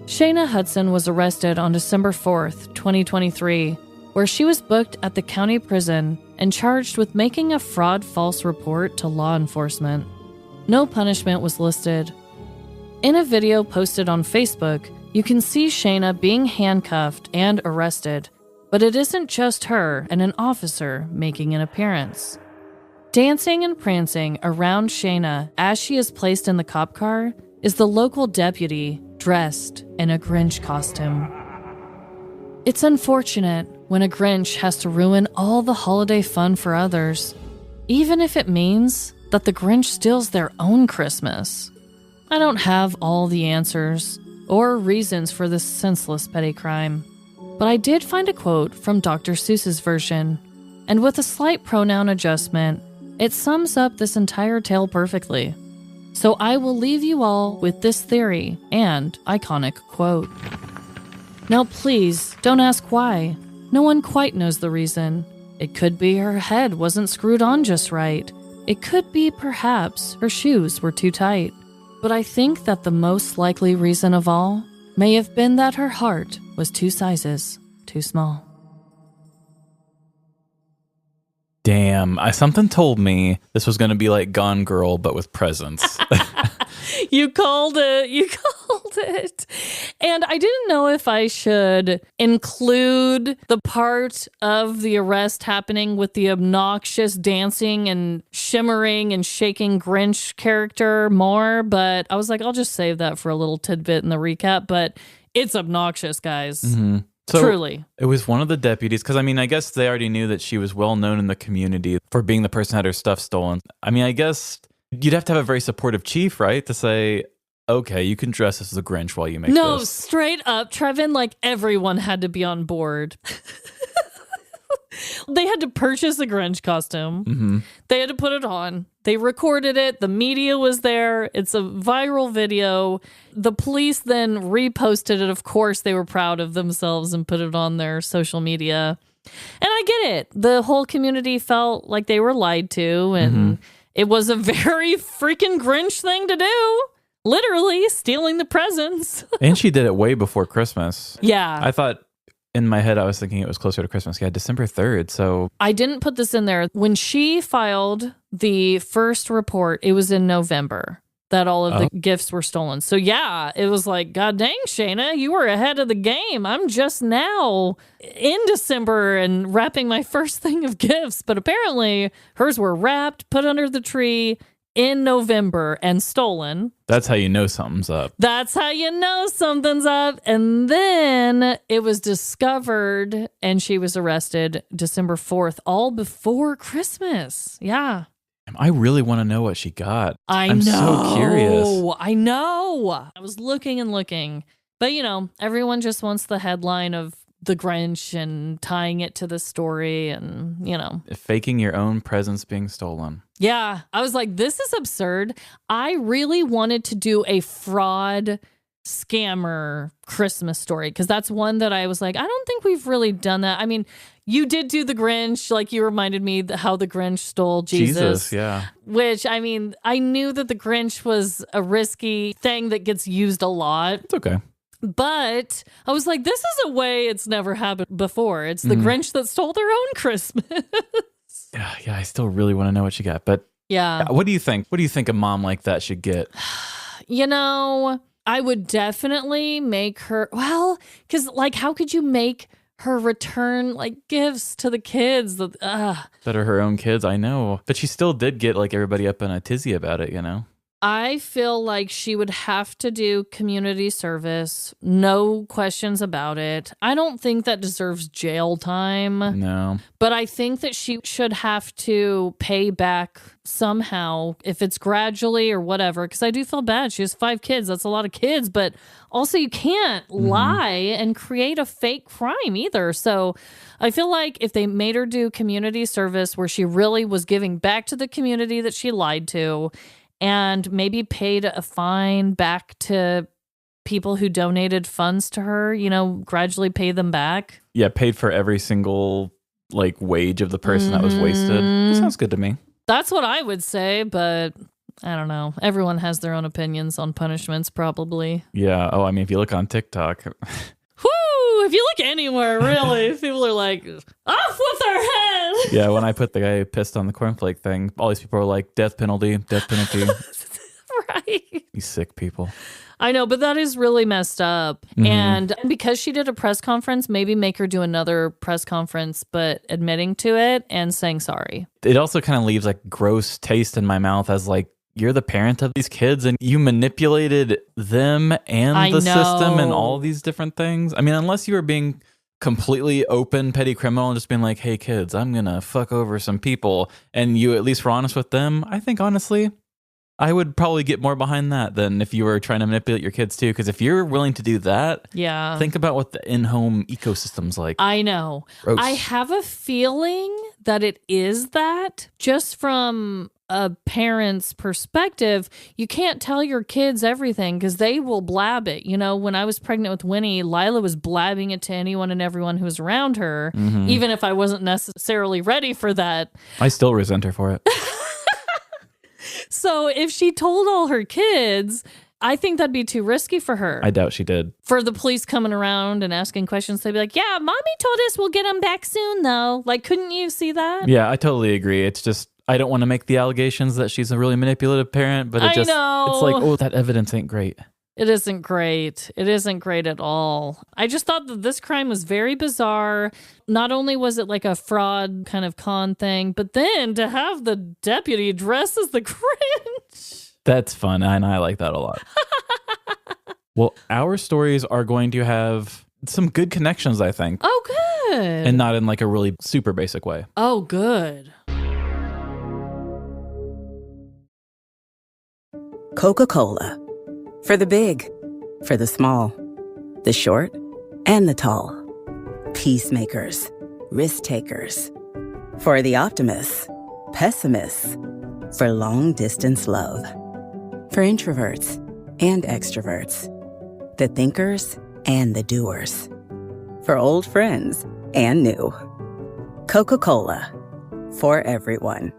Shayna Hudson was arrested on December 4th, 2023, where she was booked at the county prison and charged with making a fraud false report to law enforcement. No punishment was listed. In a video posted on Facebook, you can see Shayna being handcuffed and arrested, but it isn't just her and an officer making an appearance. Dancing and prancing around Shayna as she is placed in the cop car is the local deputy dressed in a Grinch costume. It's unfortunate when a Grinch has to ruin all the holiday fun for others, even if it means that the Grinch steals their own Christmas. I don't have all the answers or reasons for this senseless petty crime, but I did find a quote from Dr. Seuss's version, and with a slight pronoun adjustment, it sums up this entire tale perfectly. So I will leave you all with this theory and iconic quote. Now please, don't ask why. No one quite knows the reason. It could be her head wasn't screwed on just right. It could be perhaps her shoes were too tight. But I think that the most likely reason of all may have been that her heart was 2 sizes too small. Damn, something told me this was going to be like Gone Girl, but with presents. You called it. You called it. And I didn't know if I should include the part of the arrest happening with the obnoxious dancing and shimmering and shaking Grinch character more, but I was like, I'll just save that for a little tidbit in the recap. But it's obnoxious, guys. Mm-hmm. So truly. It was one of the deputies, because I guess they already knew that she was well known in the community for being the person who had her stuff stolen. I guess you'd have to have a very supportive chief, right? To say, okay, you can dress as the Grinch while you make this. No, straight up, Trevin, like everyone had to be on board. They had to purchase a Grinch costume. Mm-hmm. They had to put it on. They recorded it. The media was there. It's a viral video. The police then reposted it. Of course, they were proud of themselves and put it on their social media. And I get it. The whole community felt like they were lied to, and it was a very freaking Grinch thing to do. Literally stealing the presents. And she did it way before Christmas. Yeah. I thought, in my head, I was thinking it was closer to Christmas. Yeah, December 3rd, so... I didn't put this in there. When she filed the first report, it was in November that all of the gifts were stolen. So yeah, it was like, God dang, Shayna, you were ahead of the game. I'm just now in December and wrapping my first thing of gifts. But apparently hers were wrapped, put under the tree in November and stolen. That's how you know something's up. That's how you know something's up. And then it was discovered and she was arrested December 4th, all before Christmas. Yeah. I really want to know what she got. I'm so curious. I know. I was looking and looking. But, everyone just wants the headline of the Grinch and tying it to the story and, Faking your own presents being stolen. Yeah. I was like, this is absurd. I really wanted to do a fraud scammer Christmas story because that's one that I was like, I don't think we've really done that. I mean, you did do the Grinch, like you reminded me how the Grinch stole Jesus. Yeah. Which, I knew that the Grinch was a risky thing that gets used a lot. It's okay. But I was like, this is a way it's never happened before. It's the Grinch that stole their own Christmas. Yeah, I still really want to know what she got. But yeah. What do you think? What do you think a mom like that should get? I would definitely make her, because how could you make her return gifts to the kids that are her own kids? I know. But she still did get everybody up in a tizzy about it, I feel like she would have to do community service. No questions about it. I don't think that deserves jail time. No. But I think that she should have to pay back somehow, if it's gradually or whatever, because I do feel bad. She has 5 kids. That's a lot of kids. But also you can't lie and create a fake crime either. So I feel like if they made her do community service where she really was giving back to the community that she lied to, and maybe paid a fine back to people who donated funds to her, gradually pay them back. Yeah, paid for every single wage of the person that was wasted. That sounds good to me. That's what I would say, but I don't know. Everyone has their own opinions on punishments, probably. Yeah. Oh, if you look on TikTok. If you look anywhere, really, people are like, off with their head. Yeah, when I put the guy who pissed on the cornflake thing, all these people are like, death penalty, death penalty. Right. You sick people. I know, but that is really messed up. And because she did a press conference, maybe make her do another press conference, but admitting to it and saying sorry. It also kind of leaves gross taste in my mouth as you're the parent of these kids and you manipulated them and the system and all these different things. Unless you were being completely open, petty criminal and just being like, hey kids, I'm going to fuck over some people. And you at least were honest with them. I think honestly, I would probably get more behind that than if you were trying to manipulate your kids too. Because if you're willing to do that, think about what the in-home ecosystem's like. I know. Gross. I have a feeling that it is that just from a parent's perspective. You can't tell your kids everything because they will blab it. When I was pregnant with Winnie, Lila was blabbing it to anyone and everyone who was around her, even if I wasn't necessarily ready for that. I still resent her for it. So if she told all her kids, I think that'd be too risky for her. I doubt she did. For the police coming around and asking questions, they'd be like, yeah, mommy told us we'll get him back soon, though. Like, couldn't you see that? Yeah, I totally agree. It's just, I don't want to make the allegations that she's a really manipulative parent, but I know. It's like, oh, that evidence ain't great. It isn't great. It isn't great at all. I just thought that this crime was very bizarre. Not only was it like a fraud kind of con thing, but then to have the deputy dressed as the Grinch. That's fun, and I like that a lot. Well, our stories are going to have some good connections, I think. Oh, good. And not in like a really super basic way. Oh, good. Coca-Cola. For the big, for the small, the short, and the tall. Peacemakers, risk takers. For the optimists, pessimists. For long distance love. For introverts and extroverts. The thinkers and the doers. For old friends and new. Coca-Cola. For everyone.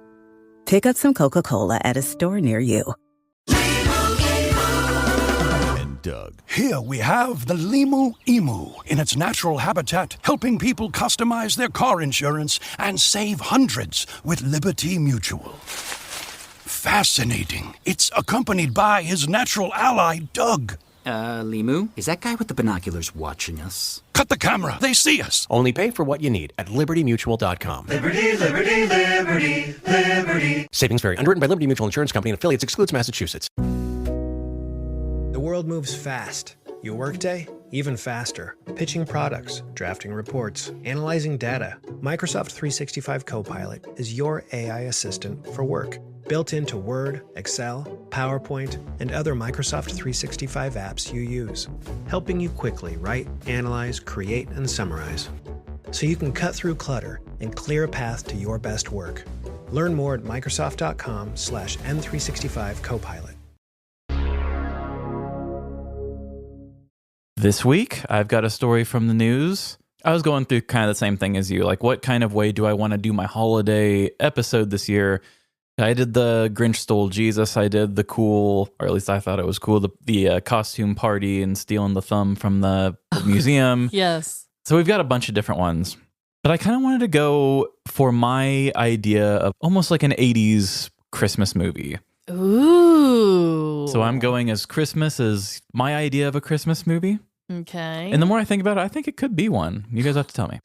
Pick up some Coca-Cola at a store near you. Doug. Here we have the Limu Emu in its natural habitat, helping people customize their car insurance and save hundreds with Liberty Mutual. Fascinating. It's accompanied by his natural ally, Doug. Limu, is that guy with the binoculars watching us? Cut the camera. They see us. Only pay for what you need at libertymutual.com. Liberty, liberty, liberty, liberty. Savings vary. Underwritten by Liberty Mutual Insurance Company and affiliates. Excludes Massachusetts. The world moves fast. Your workday, even faster. Pitching products, drafting reports, analyzing data. Microsoft 365 Copilot is your AI assistant for work. Built into Word, Excel, PowerPoint, and other Microsoft 365 apps you use. Helping you quickly write, analyze, create, and summarize. So you can cut through clutter and clear a path to your best work. Learn more at Microsoft.com/M365 Copilot. This week, I've got a story from the news. I was going through kind of the same thing as you. Like, what kind of way do I want to do my holiday episode this year? I did the Grinch Stole Jesus. I did the cool, or at least I thought it was cool, the costume party and stealing the thumb from the museum. Yes. So we've got a bunch of different ones. But I kind of wanted to go for my idea of almost like an 80s Christmas movie. Ooh. So I'm going as Christmas as my idea of a Christmas movie. Okay. And the more I think about it, I think it could be one. You guys have to tell me.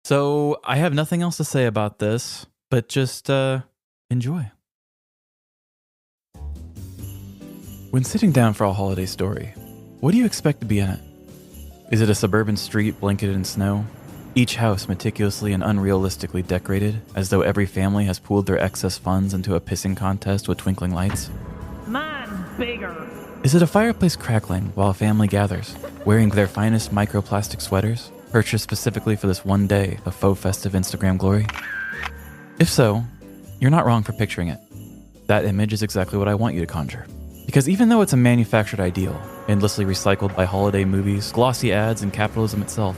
So I have nothing else to say about this, but just enjoy. When sitting down for a holiday story, what do you expect to be in it? Is it a suburban street blanketed in snow? Each house meticulously and unrealistically decorated, as though every family has pooled their excess funds into a pissing contest with twinkling lights? Mine's bigger. Is it a fireplace crackling while a family gathers, wearing their finest microplastic sweaters, purchased specifically for this one day of faux festive Instagram glory? If so, you're not wrong for picturing it. That image is exactly what I want you to conjure. Because even though it's a manufactured ideal, endlessly recycled by holiday movies, glossy ads, and capitalism itself,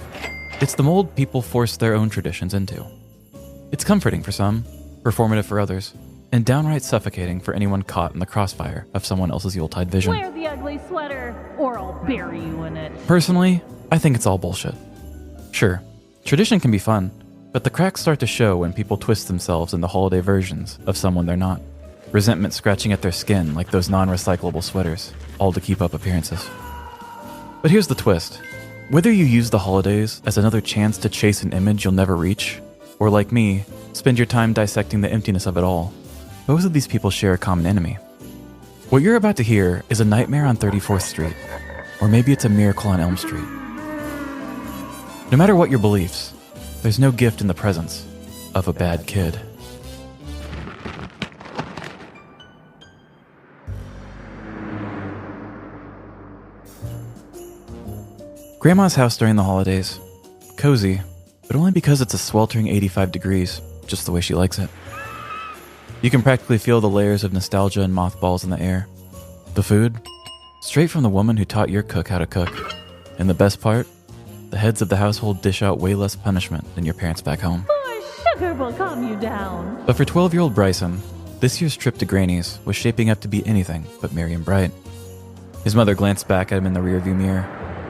it's the mold people force their own traditions into. It's comforting for some, performative for others, and downright suffocating for anyone caught in the crossfire of someone else's Yuletide vision. Wear the ugly sweater, or I'll bury you in it. Personally, I think it's all bullshit. Sure, tradition can be fun, but the cracks start to show when people twist themselves into holiday versions of someone they're not. Resentment scratching at their skin like those non-recyclable sweaters, all to keep up appearances. But here's the twist. Whether you use the holidays as another chance to chase an image you'll never reach, or like me, spend your time dissecting the emptiness of it all, both of these people share a common enemy. What you're about to hear is a nightmare on 34th Street, or maybe it's a miracle on Elm Street. No matter what your beliefs, there's no gift in the presence of a bad kid. Grandma's house during the holidays. Cozy, but only because it's a sweltering 85 degrees, just the way she likes it. You can practically feel the layers of nostalgia and mothballs in the air. The food? Straight from the woman who taught your cook how to cook. And the best part? The heads of the household dish out way less punishment than your parents back home. More sugar will calm you down. But for 12-year-old Bryson, This year's trip to Granny's was shaping up to be anything but merry and bright. His mother glanced back at him in the rearview mirror,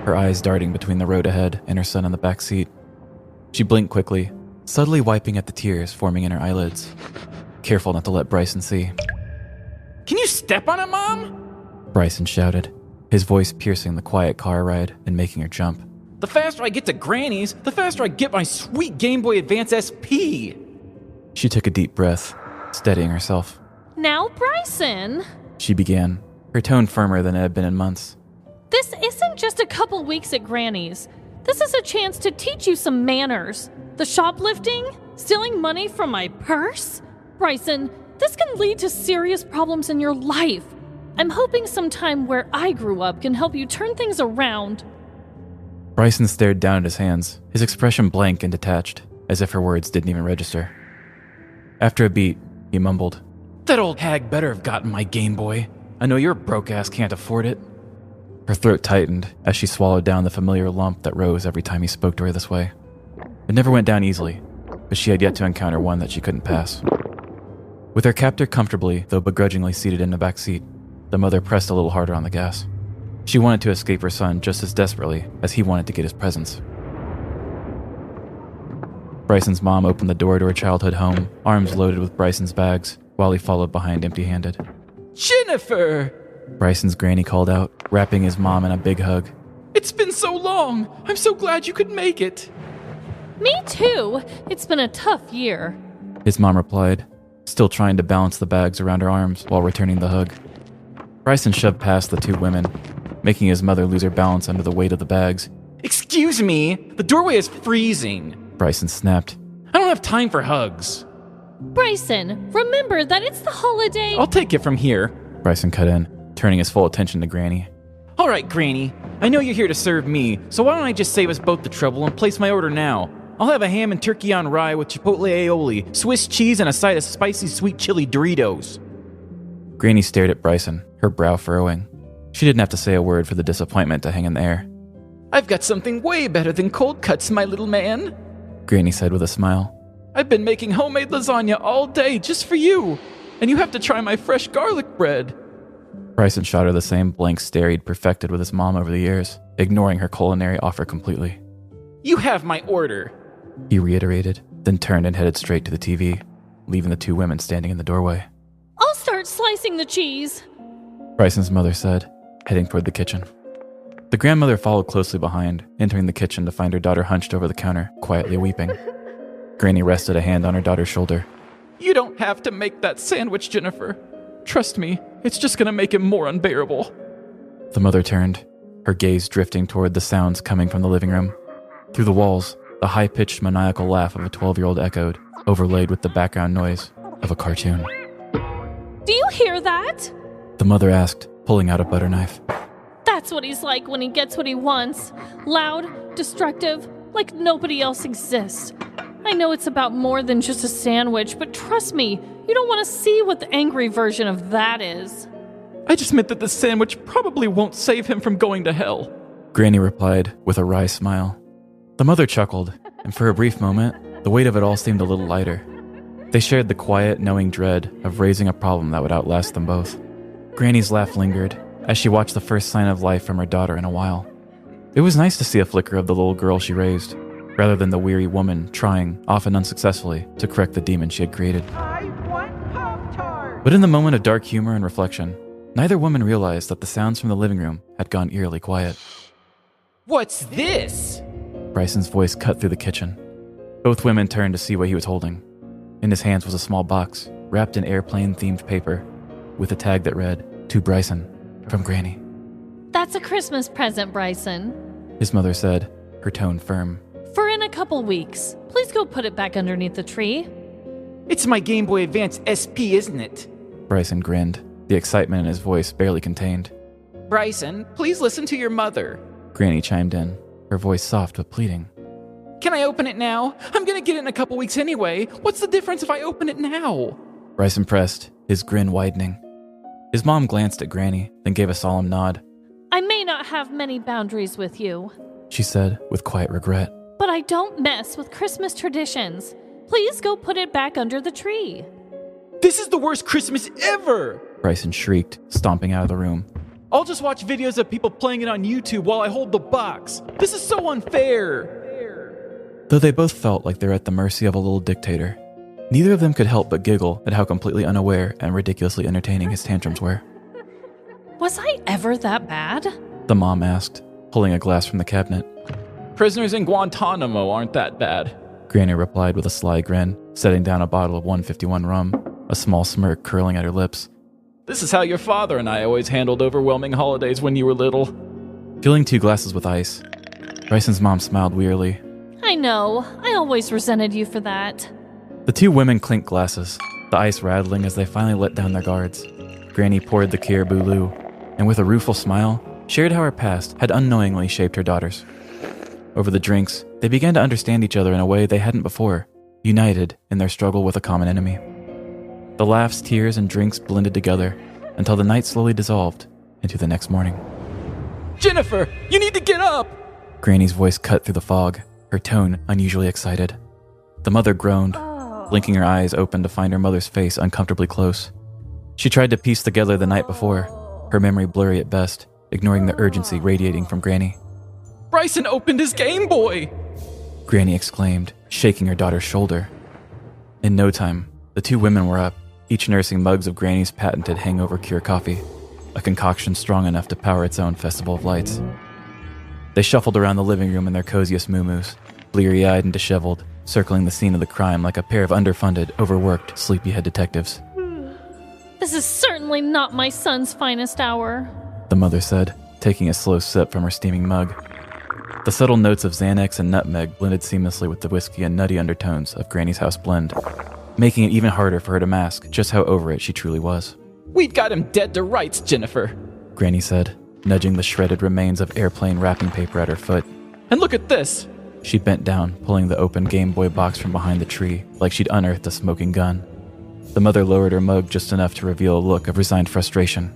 her eyes darting between the road ahead and her son in the back seat. She blinked quickly, subtly wiping at the tears forming in her eyelids, careful not to let Bryson see. Can you step on it, Mom? Bryson shouted, his voice piercing the quiet car ride and making her jump. The faster I get to Granny's, the faster I get my sweet Game Boy Advance SP. She took a deep breath, steadying herself. Now, Bryson, She began, her tone firmer than it had been in months. this isn't just a couple weeks at Granny's. This is a chance to teach you some manners. The shoplifting? Stealing money from my purse? Bryson, this can lead to serious problems in your life. I'm hoping some time where I grew up can help you turn things around. Bryson stared down at his hands, his expression blank and detached, as if her words didn't even register. After a beat, he mumbled, That old hag better have gotten my Game Boy. I know your broke ass can't afford it. Her throat tightened as she swallowed down the familiar lump that rose every time he spoke to her this way. It never went down easily, but she had yet to encounter one that she couldn't pass. With her captor comfortably, though begrudgingly seated in the back seat, the mother pressed a little harder on the gas. She wanted to escape her son just as desperately as he wanted to get his presents. Bryson's mom opened the door to her childhood home, arms loaded with Bryson's bags, while he followed behind empty-handed. Jennifer! Bryson's granny called out, wrapping his mom in a big hug. It's been so long. I'm so glad you could make it. Me too. It's been a tough year. His mom replied, still trying to balance the bags around her arms while returning the hug. Bryson shoved past the two women, making his mother lose her balance under the weight of the bags. Excuse me, the doorway is freezing. Bryson snapped. I don't have time for hugs. Bryson, remember that it's the holiday. I'll take it from here. Bryson cut in, turning his full attention to Granny. All right, Granny. I know you're here to serve me, so why don't I just save us both the trouble and place my order now? I'll have a ham and turkey on rye with chipotle aioli, Swiss cheese, and a side of spicy sweet chili Doritos. Granny stared at Bryson, her brow furrowing. She didn't have to say a word for the disappointment to hang in the air. I've got something way better than cold cuts, my little man. Granny said with a smile. I've been making homemade lasagna all day just for you, and you have to try my fresh garlic bread. Bryson shot her the same blank stare he'd perfected with his mom over the years, ignoring her culinary offer completely. You have my order, he reiterated, then turned and headed straight to the TV, leaving the two women standing in the doorway. I'll start slicing the cheese, Bryson's mother said, heading toward the kitchen. The grandmother followed closely behind, entering the kitchen to find her daughter hunched over the counter, quietly weeping. Granny rested a hand on her daughter's shoulder. You don't have to make that sandwich, Jennifer. Trust me, it's just gonna make it more unbearable. The mother turned, her gaze drifting toward the sounds coming from the living room. Through the walls, the high-pitched maniacal laugh of a 12-year-old echoed, overlaid with the background noise of a cartoon. Do you hear that? The mother asked, pulling out a butter knife. That's what he's like when he gets what he wants. Loud, destructive, like nobody else exists. I know it's about more than just a sandwich, but trust me, you don't want to see what the angry version of that is. I just meant that the sandwich probably won't save him from going to hell. Granny replied with a wry smile. The mother chuckled, and for a brief moment, the weight of it all seemed a little lighter. They shared the quiet, knowing dread of raising a problem that would outlast them both. Granny's laugh lingered as she watched the first sign of life from her daughter in a while. It was nice to see a flicker of the little girl she raised, rather than the weary woman trying, often unsuccessfully, to correct the demon she had created. I want Pop-Tart! But in the moment of dark humor and reflection, neither woman realized that the sounds from the living room had gone eerily quiet. What's this? Bryson's voice cut through the kitchen. Both women turned to see what he was holding. In his hands was a small box, wrapped in airplane-themed paper, with a tag that read, "To Bryson, from Granny." That's a Christmas present, Bryson, his mother said, her tone firm. For in a couple weeks. Please go put it back underneath the tree. It's my Game Boy Advance SP, isn't it? Bryson grinned, the excitement in his voice barely contained. Bryson, please listen to your mother. Granny chimed in, her voice soft but pleading. Can I open it now? I'm gonna get it in a couple weeks anyway. What's the difference if I open it now? Bryson pressed, his grin widening. His mom glanced at Granny, then gave a solemn nod. I may not have many boundaries with you, she said with quiet regret. But I don't mess with Christmas traditions. Please go put it back under the tree. This is the worst Christmas ever! Bryson shrieked, stomping out of the room. I'll just watch videos of people playing it on YouTube while I hold the box. This is so unfair! Though they both felt like they were at the mercy of a little dictator, neither of them could help but giggle at how completely unaware and ridiculously entertaining his tantrums were. Was I ever that bad? The mom asked, pulling a glass from the cabinet. Prisoners in Guantanamo aren't that bad. Granny replied with a sly grin, setting down a bottle of 151 rum, a small smirk curling at her lips. This is how your father and I always handled overwhelming holidays when you were little. Filling 2 glasses with ice, Bryson's mom smiled wearily. I know. I always resented you for that. The 2 women clinked glasses, the ice rattling as they finally let down their guards. Granny poured the Caribou Lou, and with a rueful smile, shared how her past had unknowingly shaped her daughters. Over the drinks, they began to understand each other in a way they hadn't before, united in their struggle with a common enemy. The laughs, tears, and drinks blended together until the night slowly dissolved into the next morning. Jennifer, you need to get up! Granny's voice cut through the fog, her tone unusually excited. The mother groaned, blinking her eyes open to find her mother's face uncomfortably close. She tried to piece together the night before, her memory blurry at best, ignoring the urgency radiating from Granny. Bryson opened his Game Boy! Granny exclaimed, shaking her daughter's shoulder. In no time, the 2 women were up, each nursing mugs of Granny's patented hangover cure coffee, a concoction strong enough to power its own festival of lights. They shuffled around the living room in their coziest muumuus, bleary-eyed and disheveled, circling the scene of the crime like a pair of underfunded, overworked, sleepyhead detectives. This is certainly not my son's finest hour, the mother said, taking a slow sip from her steaming mug. The subtle notes of Xanax and nutmeg blended seamlessly with the whiskey and nutty undertones of Granny's house blend, making it even harder for her to mask just how over it she truly was. We've got him dead to rights, Jennifer, Granny said, nudging the shredded remains of airplane wrapping paper at her foot. And look at this! She bent down, pulling the open Game Boy box from behind the tree, like she'd unearthed a smoking gun. The mother lowered her mug just enough to reveal a look of resigned frustration.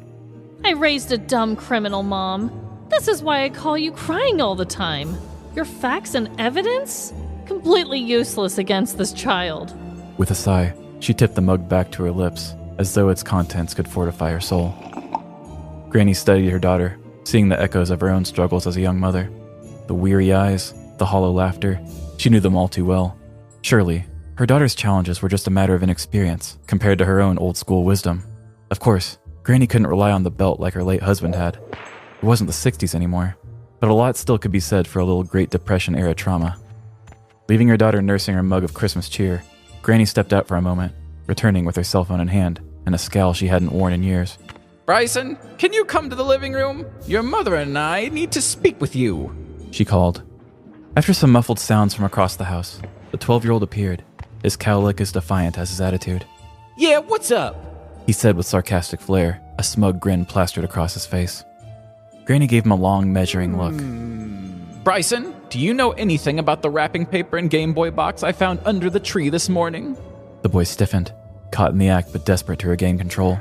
I raised a dumb criminal, Mom. This is why I call you crying all the time. Your facts and evidence? Completely useless against this child. With a sigh, she tipped the mug back to her lips, as though its contents could fortify her soul. Granny studied her daughter, seeing the echoes of her own struggles as a young mother. The weary eyes, the hollow laughter, she knew them all too well. Surely, her daughter's challenges were just a matter of inexperience compared to her own old-school wisdom. Of course, Granny couldn't rely on the belt like her late husband had. It wasn't the 60s anymore, but a lot still could be said for a little Great Depression-era trauma. Leaving her daughter nursing her mug of Christmas cheer, Granny stepped out for a moment, returning with her cell phone in hand and a scowl she hadn't worn in years. Bryson, can you come to the living room? Your mother and I need to speak with you, she called. After some muffled sounds from across the house, the 12-year-old appeared, his cowlick as defiant as his attitude. Yeah, what's up? He said with sarcastic flair, a smug grin plastered across his face. Granny gave him a long, measuring look. Bryson, do you know anything about the wrapping paper and Game Boy box I found under the tree this morning? The boy stiffened, caught in the act but desperate to regain control.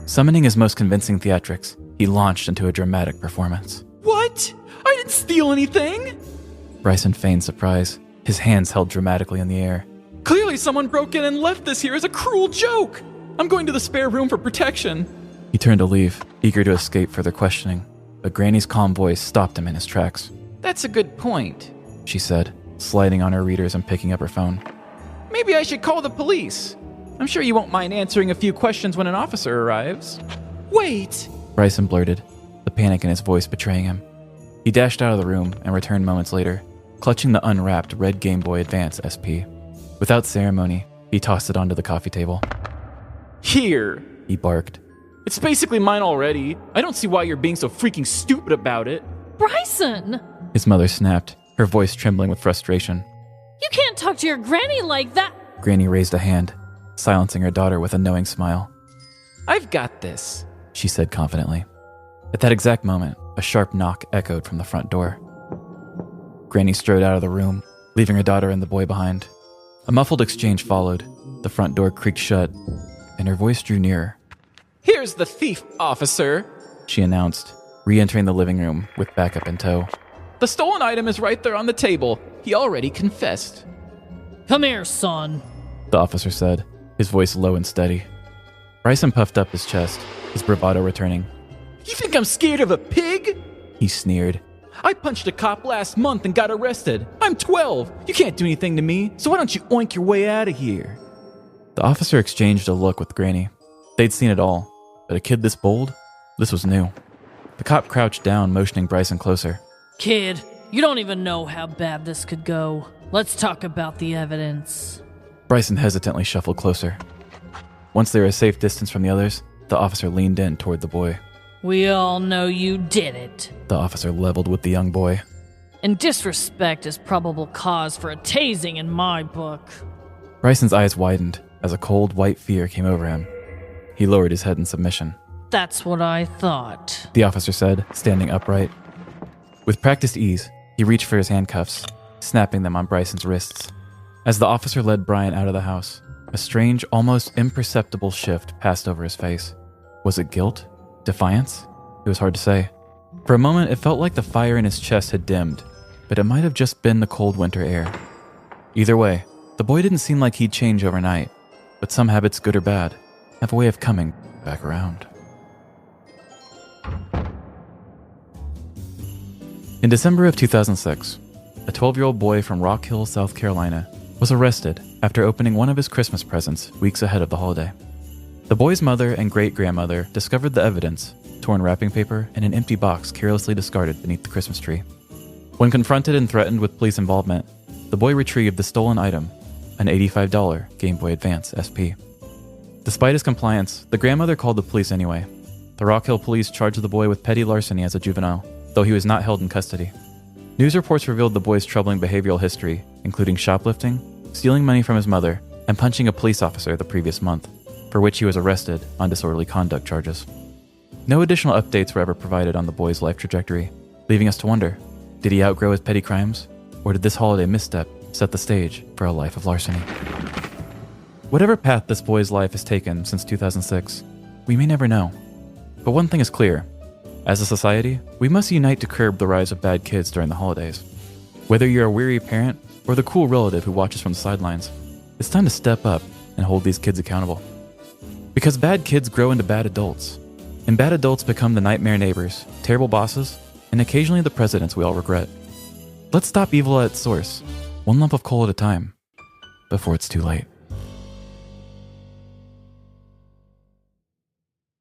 Summoning his most convincing theatrics, he launched into a dramatic performance. What? I didn't steal anything! Bryson feigned surprise, his hands held dramatically in the air. Clearly someone broke in and left this here as a cruel joke! I'm going to the spare room for protection. He turned to leave, eager to escape further questioning, but Granny's calm voice stopped him in his tracks. That's a good point, she said, sliding on her readers and picking up her phone. Maybe I should call the police. I'm sure you won't mind answering a few questions when an officer arrives. Wait! Bryson blurted, the panic in his voice betraying him. He dashed out of the room and returned moments later, clutching the unwrapped red Game Boy Advance SP. Without ceremony, he tossed it onto the coffee table. Here, he barked. It's basically mine already. I don't see why you're being so freaking stupid about it. Bryson! His mother snapped, her voice trembling with frustration. You can't talk to your granny like that! Granny raised a hand, silencing her daughter with a knowing smile. I've got this, she said confidently. At that exact moment, a sharp knock echoed from the front door. Granny strode out of the room, leaving her daughter and the boy behind. A muffled exchange followed, the front door creaked shut, and her voice drew nearer. Here's the thief, officer, she announced, re-entering the living room with backup in tow. The stolen item is right there on the table. He already confessed. Come here, son, the officer said, his voice low and steady. Bryson puffed up his chest, his bravado returning. You think I'm scared of a pig? He sneered. I punched a cop last month and got arrested. I'm 12. You can't do anything to me, so why don't you oink your way out of here? The officer exchanged a look with Granny. They'd seen it all, but a kid this bold? This was new. The cop crouched down, motioning Bryson closer. Kid, you don't even know how bad this could go. Let's talk about the evidence. Bryson hesitantly shuffled closer. Once they were a safe distance from the others, the officer leaned in toward the boy. We all know you did it. The officer leveled with the young boy. And disrespect is probable cause for a tasing in my book. Bryson's eyes widened as a cold, white fear came over him. He lowered his head in submission. That's what I thought, the officer said, standing upright. With practiced ease, he reached for his handcuffs, snapping them on Bryson's wrists. As the officer led Brian out of the house, a strange, almost imperceptible shift passed over his face. Was it guilt? Defiance? It was hard to say. For a moment, it felt like the fire in his chest had dimmed, but it might have just been the cold winter air. Either way, the boy didn't seem like he'd change overnight, but some habits, good or bad, have a way of coming back around. In December of 2006, a 12-year-old boy from Rock Hill, South Carolina, was arrested after opening one of his Christmas presents weeks ahead of the holiday. The boy's mother and great-grandmother discovered the evidence, torn wrapping paper, and an empty box carelessly discarded beneath the Christmas tree. When confronted and threatened with police involvement, the boy retrieved the stolen item, an $85 Game Boy Advance SP. Despite his compliance, the grandmother called the police anyway. The Rock Hill police charged the boy with petty larceny as a juvenile, though he was not held in custody. News reports revealed the boy's troubling behavioral history, including shoplifting, stealing money from his mother, and punching a police officer the previous month, for which he was arrested on disorderly conduct charges. No additional updates were ever provided on the boy's life trajectory, leaving us to wonder, did he outgrow his petty crimes, or did this holiday misstep set the stage for a life of larceny? Whatever path this boy's life has taken since 2006, we may never know. But one thing is clear. As a society, we must unite to curb the rise of bad kids during the holidays. Whether you're a weary parent or the cool relative who watches from the sidelines, it's time to step up and hold these kids accountable. Because bad kids grow into bad adults, and bad adults become the nightmare neighbors, terrible bosses, and occasionally the presidents we all regret. Let's stop evil at its source, one lump of coal at a time, before it's too late.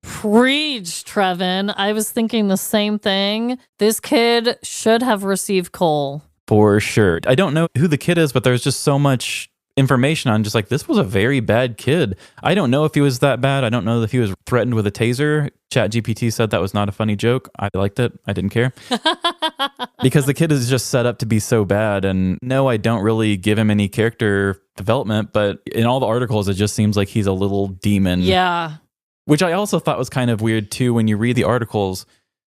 Preach, Trevin. I was thinking the same thing. This kid should have received coal. For sure. I don't know who the kid is, but there's just so much information on just like, this was a very bad kid. I don't know if he was that bad. I don't know if he was threatened with a taser. ChatGPT said that was not a funny joke. I liked it. I didn't care. Because the kid is just set up to be so bad. And no, I don't really give him any character development, but in all the articles, it just seems like he's a little demon. Yeah. Which I also thought was kind of weird too. When you read the articles,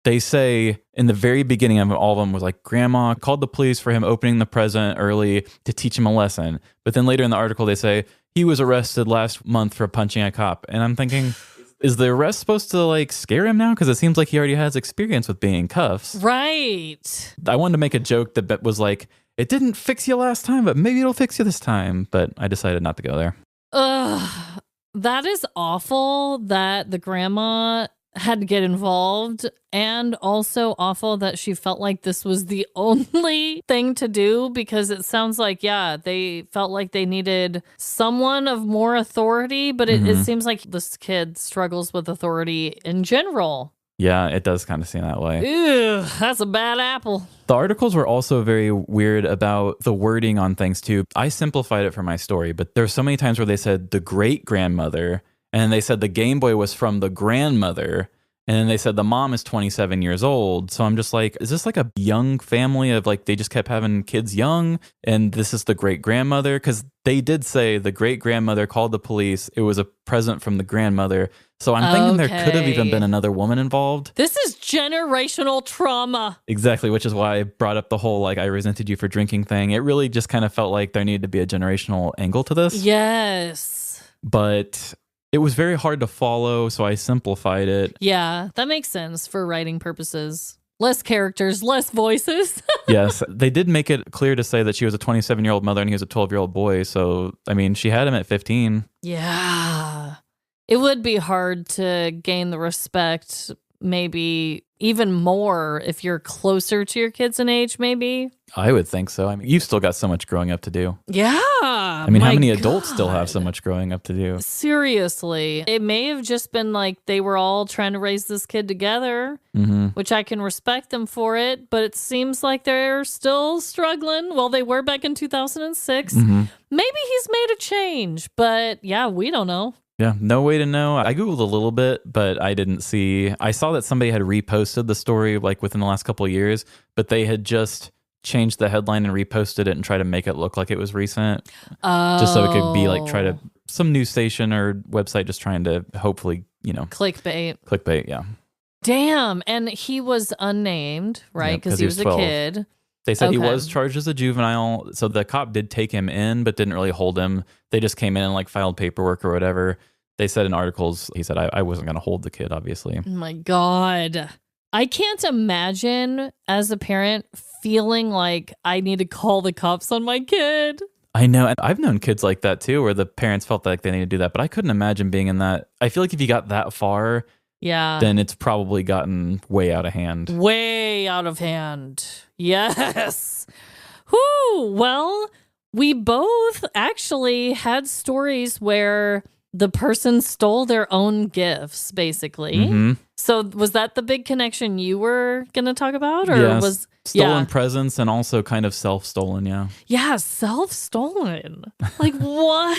they say in the very beginning of all of them was like, Grandma called the police for him opening the present early to teach him a lesson. But then later in the article, they say he was arrested last month for punching a cop. And I'm thinking, is the arrest supposed to like scare him now? Because it seems like he already has experience with being in cuffs. Right. I wanted to make a joke that was like, it didn't fix you last time, but maybe it'll fix you this time. But I decided not to go there. Ugh. That is awful that the grandma had to get involved, and also awful that she felt like this was the only thing to do, because it sounds like, yeah, they felt like they needed someone of more authority, but it seems like this kid struggles with authority in general. Yeah, it does kind of seem that way. Ew, that's a bad apple. The articles were also very weird about the wording on things too. I simplified it for my story, but there were so many times where they said the great-grandmother, and then they said the Game Boy was from the grandmother, and then they said the mom is 27 years old. So I'm just like, is this like a young family of like, they just kept having kids young, and this is the great-grandmother? Because they did say the great-grandmother called the police. It was a present from the grandmother. So I'm thinking there could have even been another woman involved. This is generational trauma. Exactly, which is why I brought up the whole, like, I resented you for drinking thing. It really just kind of felt like there needed to be a generational angle to this. Yes. But it was very hard to follow, so I simplified it. Yeah, that makes sense for writing purposes. Less characters, less voices. Yes, they did make it clear to say that she was a 27-year-old mother and he was a 12-year-old boy. So, I mean, she had him at 15. Yeah. It would be hard to gain the respect, maybe even more if you're closer to your kids in age, maybe. I would think so. I mean, you've still got so much growing up to do. Yeah. I mean, how many adults still have so much growing up to do? Seriously. It may have just been like they were all trying to raise this kid together, which I can respect them for it, but it seems like they're still struggling. Well, they were back in 2006. Maybe he's made a change, but yeah, we don't know. Yeah, no way to know. I Googled a little bit, but I didn't see. I saw that somebody had reposted the story like within the last couple of years, but they had just changed the headline and reposted it and tried to make it look like it was recent. Just so it could be like some news station or website just trying to hopefully, Clickbait. Clickbait, yeah. Damn. And he was unnamed, right? Because he was 12. A kid. They said he was charged as a juvenile. So the cop did take him in, but didn't really hold him. They just came in and like filed paperwork or whatever. They said in articles, he said, I wasn't going to hold the kid, obviously. Oh my God. I can't imagine as a parent feeling like I need to call the cops on my kid. I know. And I've known kids like that too, where the parents felt like they needed to do that. But I couldn't imagine being in that. I feel like if you got that far, then it's probably gotten way out of hand. Way out of hand. Yes. Whew. Well, we both actually had stories where the person stole their own gifts, basically. So was that the big connection you were going to talk about? Or yes. Stolen presents and also kind of self-stolen, yeah. Yeah, self-stolen. Like, what?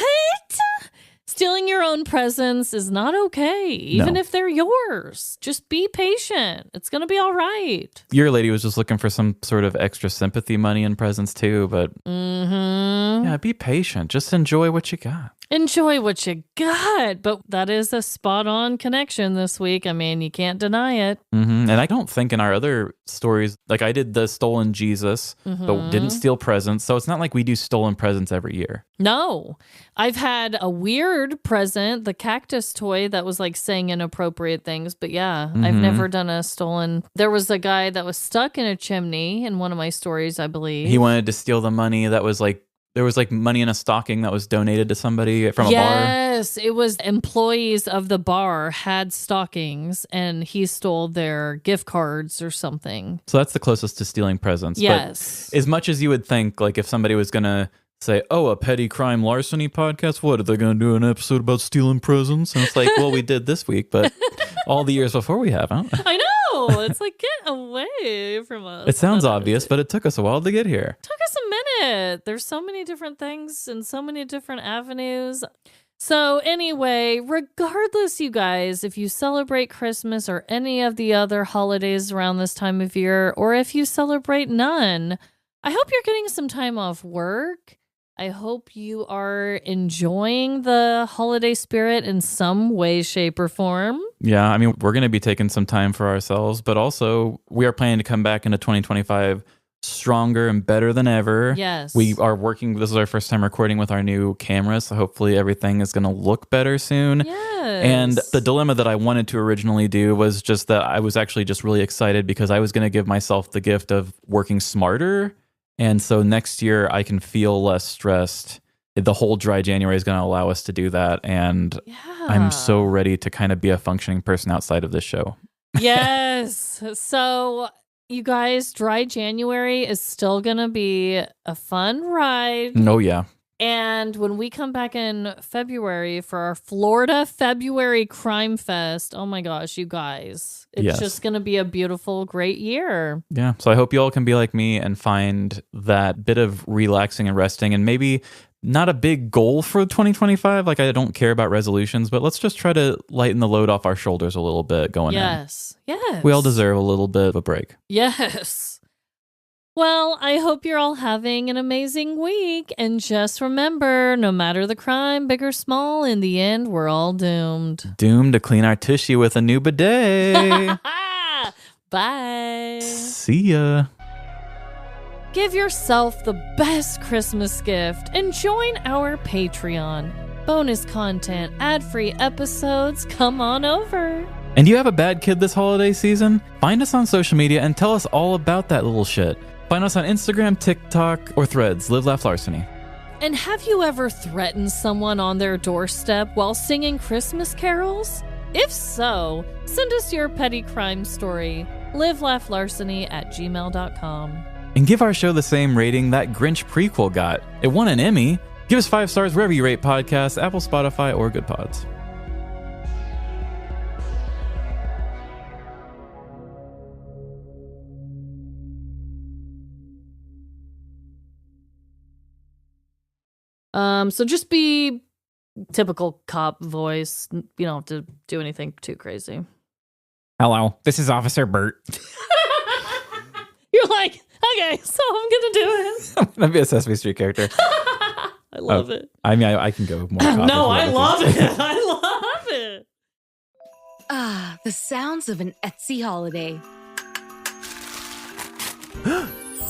Stealing your own presents is not okay, even if they're yours. Just be patient. It's going to be all right. Your lady was just looking for some sort of extra sympathy money and presents too, but yeah, be patient. Just enjoy what you got. Enjoy what you got. But that is a spot-on connection this week. I mean, you can't deny it. And I don't think in our other stories, like I did the stolen Jesus, but didn't steal presents. So it's not like we do stolen presents every year. No. I've had a weird present, the cactus toy that was like saying inappropriate things. But yeah, I've never done a stolen. There was a guy that was stuck in a chimney in one of my stories, I believe. He wanted to steal the money that was like, there was like money in a stocking that was donated to somebody from a bar. Yes, it was employees of the bar had stockings and he stole their gift cards or something. So that's the closest to stealing presents. Yes. But as much as you would think, like if somebody was going to say, oh, a petty crime larceny podcast, what, are they going to do an episode about stealing presents? And it's like, well, we did this week, but all the years before we haven't. I know. It's like, get away from us. It sounds obvious, but it took us a while to get here. Took us a minute. There's so many different things and so many different avenues. So anyway, regardless, you guys, if you celebrate Christmas or any of the other holidays around this time of year, or if you celebrate none, I hope you're getting some time off work. I hope you are enjoying the holiday spirit in some way, shape, or form. Yeah, I mean, we're going to be taking some time for ourselves, but also we are planning to come back into 2025 stronger and better than ever. Yes. We are working, this is our first time recording with our new cameras, so hopefully everything is going to look better soon. Yes. And the dilemma that I wanted to originally do was just that I was actually just really excited because I was going to give myself the gift of working smarter. And so next year I can feel less stressed. The whole dry January is going to allow us to do that. And I'm so ready to kind of be a functioning person outside of this show. Yes. So you guys, dry January is still going to be a fun ride. Oh, yeah. And when we come back in February for our Florida February Crime Fest, oh my gosh, you guys, it's just going to be a beautiful, great year. Yeah. So I hope you all can be like me and find that bit of relaxing and resting, and maybe not a big goal for 2025. Like, I don't care about resolutions, but let's just try to lighten the load off our shoulders a little bit going in. Yes. We all deserve a little bit of a break. Yes. Well, I hope you're all having an amazing week. And just remember, no matter the crime, big or small, in the end, we're all doomed. Doomed to clean our tushy with a new bidet. Bye. See ya. Give yourself the best Christmas gift and join our Patreon. Bonus content, ad-free episodes, come on over. And do you have a bad kid this holiday season? Find us on social media and tell us all about that little shit. Find us on Instagram, TikTok, or Threads. Live, Laugh, Larceny. And have you ever threatened someone on their doorstep while singing Christmas carols? If so, send us your petty crime story. livelaughlarceny@gmail.com. And give our show the same rating that Grinch prequel got. It won an Emmy. Give us 5 stars wherever you rate podcasts, Apple, Spotify, or Good Pods. So just be typical cop voice. You don't have to do anything too crazy. Hello, this is Officer Bert. You're like, okay, so I'm gonna do it. I'm gonna be a Sesame Street character. I love it. I mean, I can go more. No, I love it. I love it. Ah, the sounds of an Etsy holiday.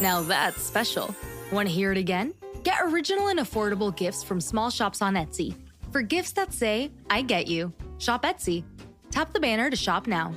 Now that's special. Want to hear it again? Get original and affordable gifts from small shops on Etsy. For gifts that say, I get you. Shop Etsy. Tap the banner to shop now.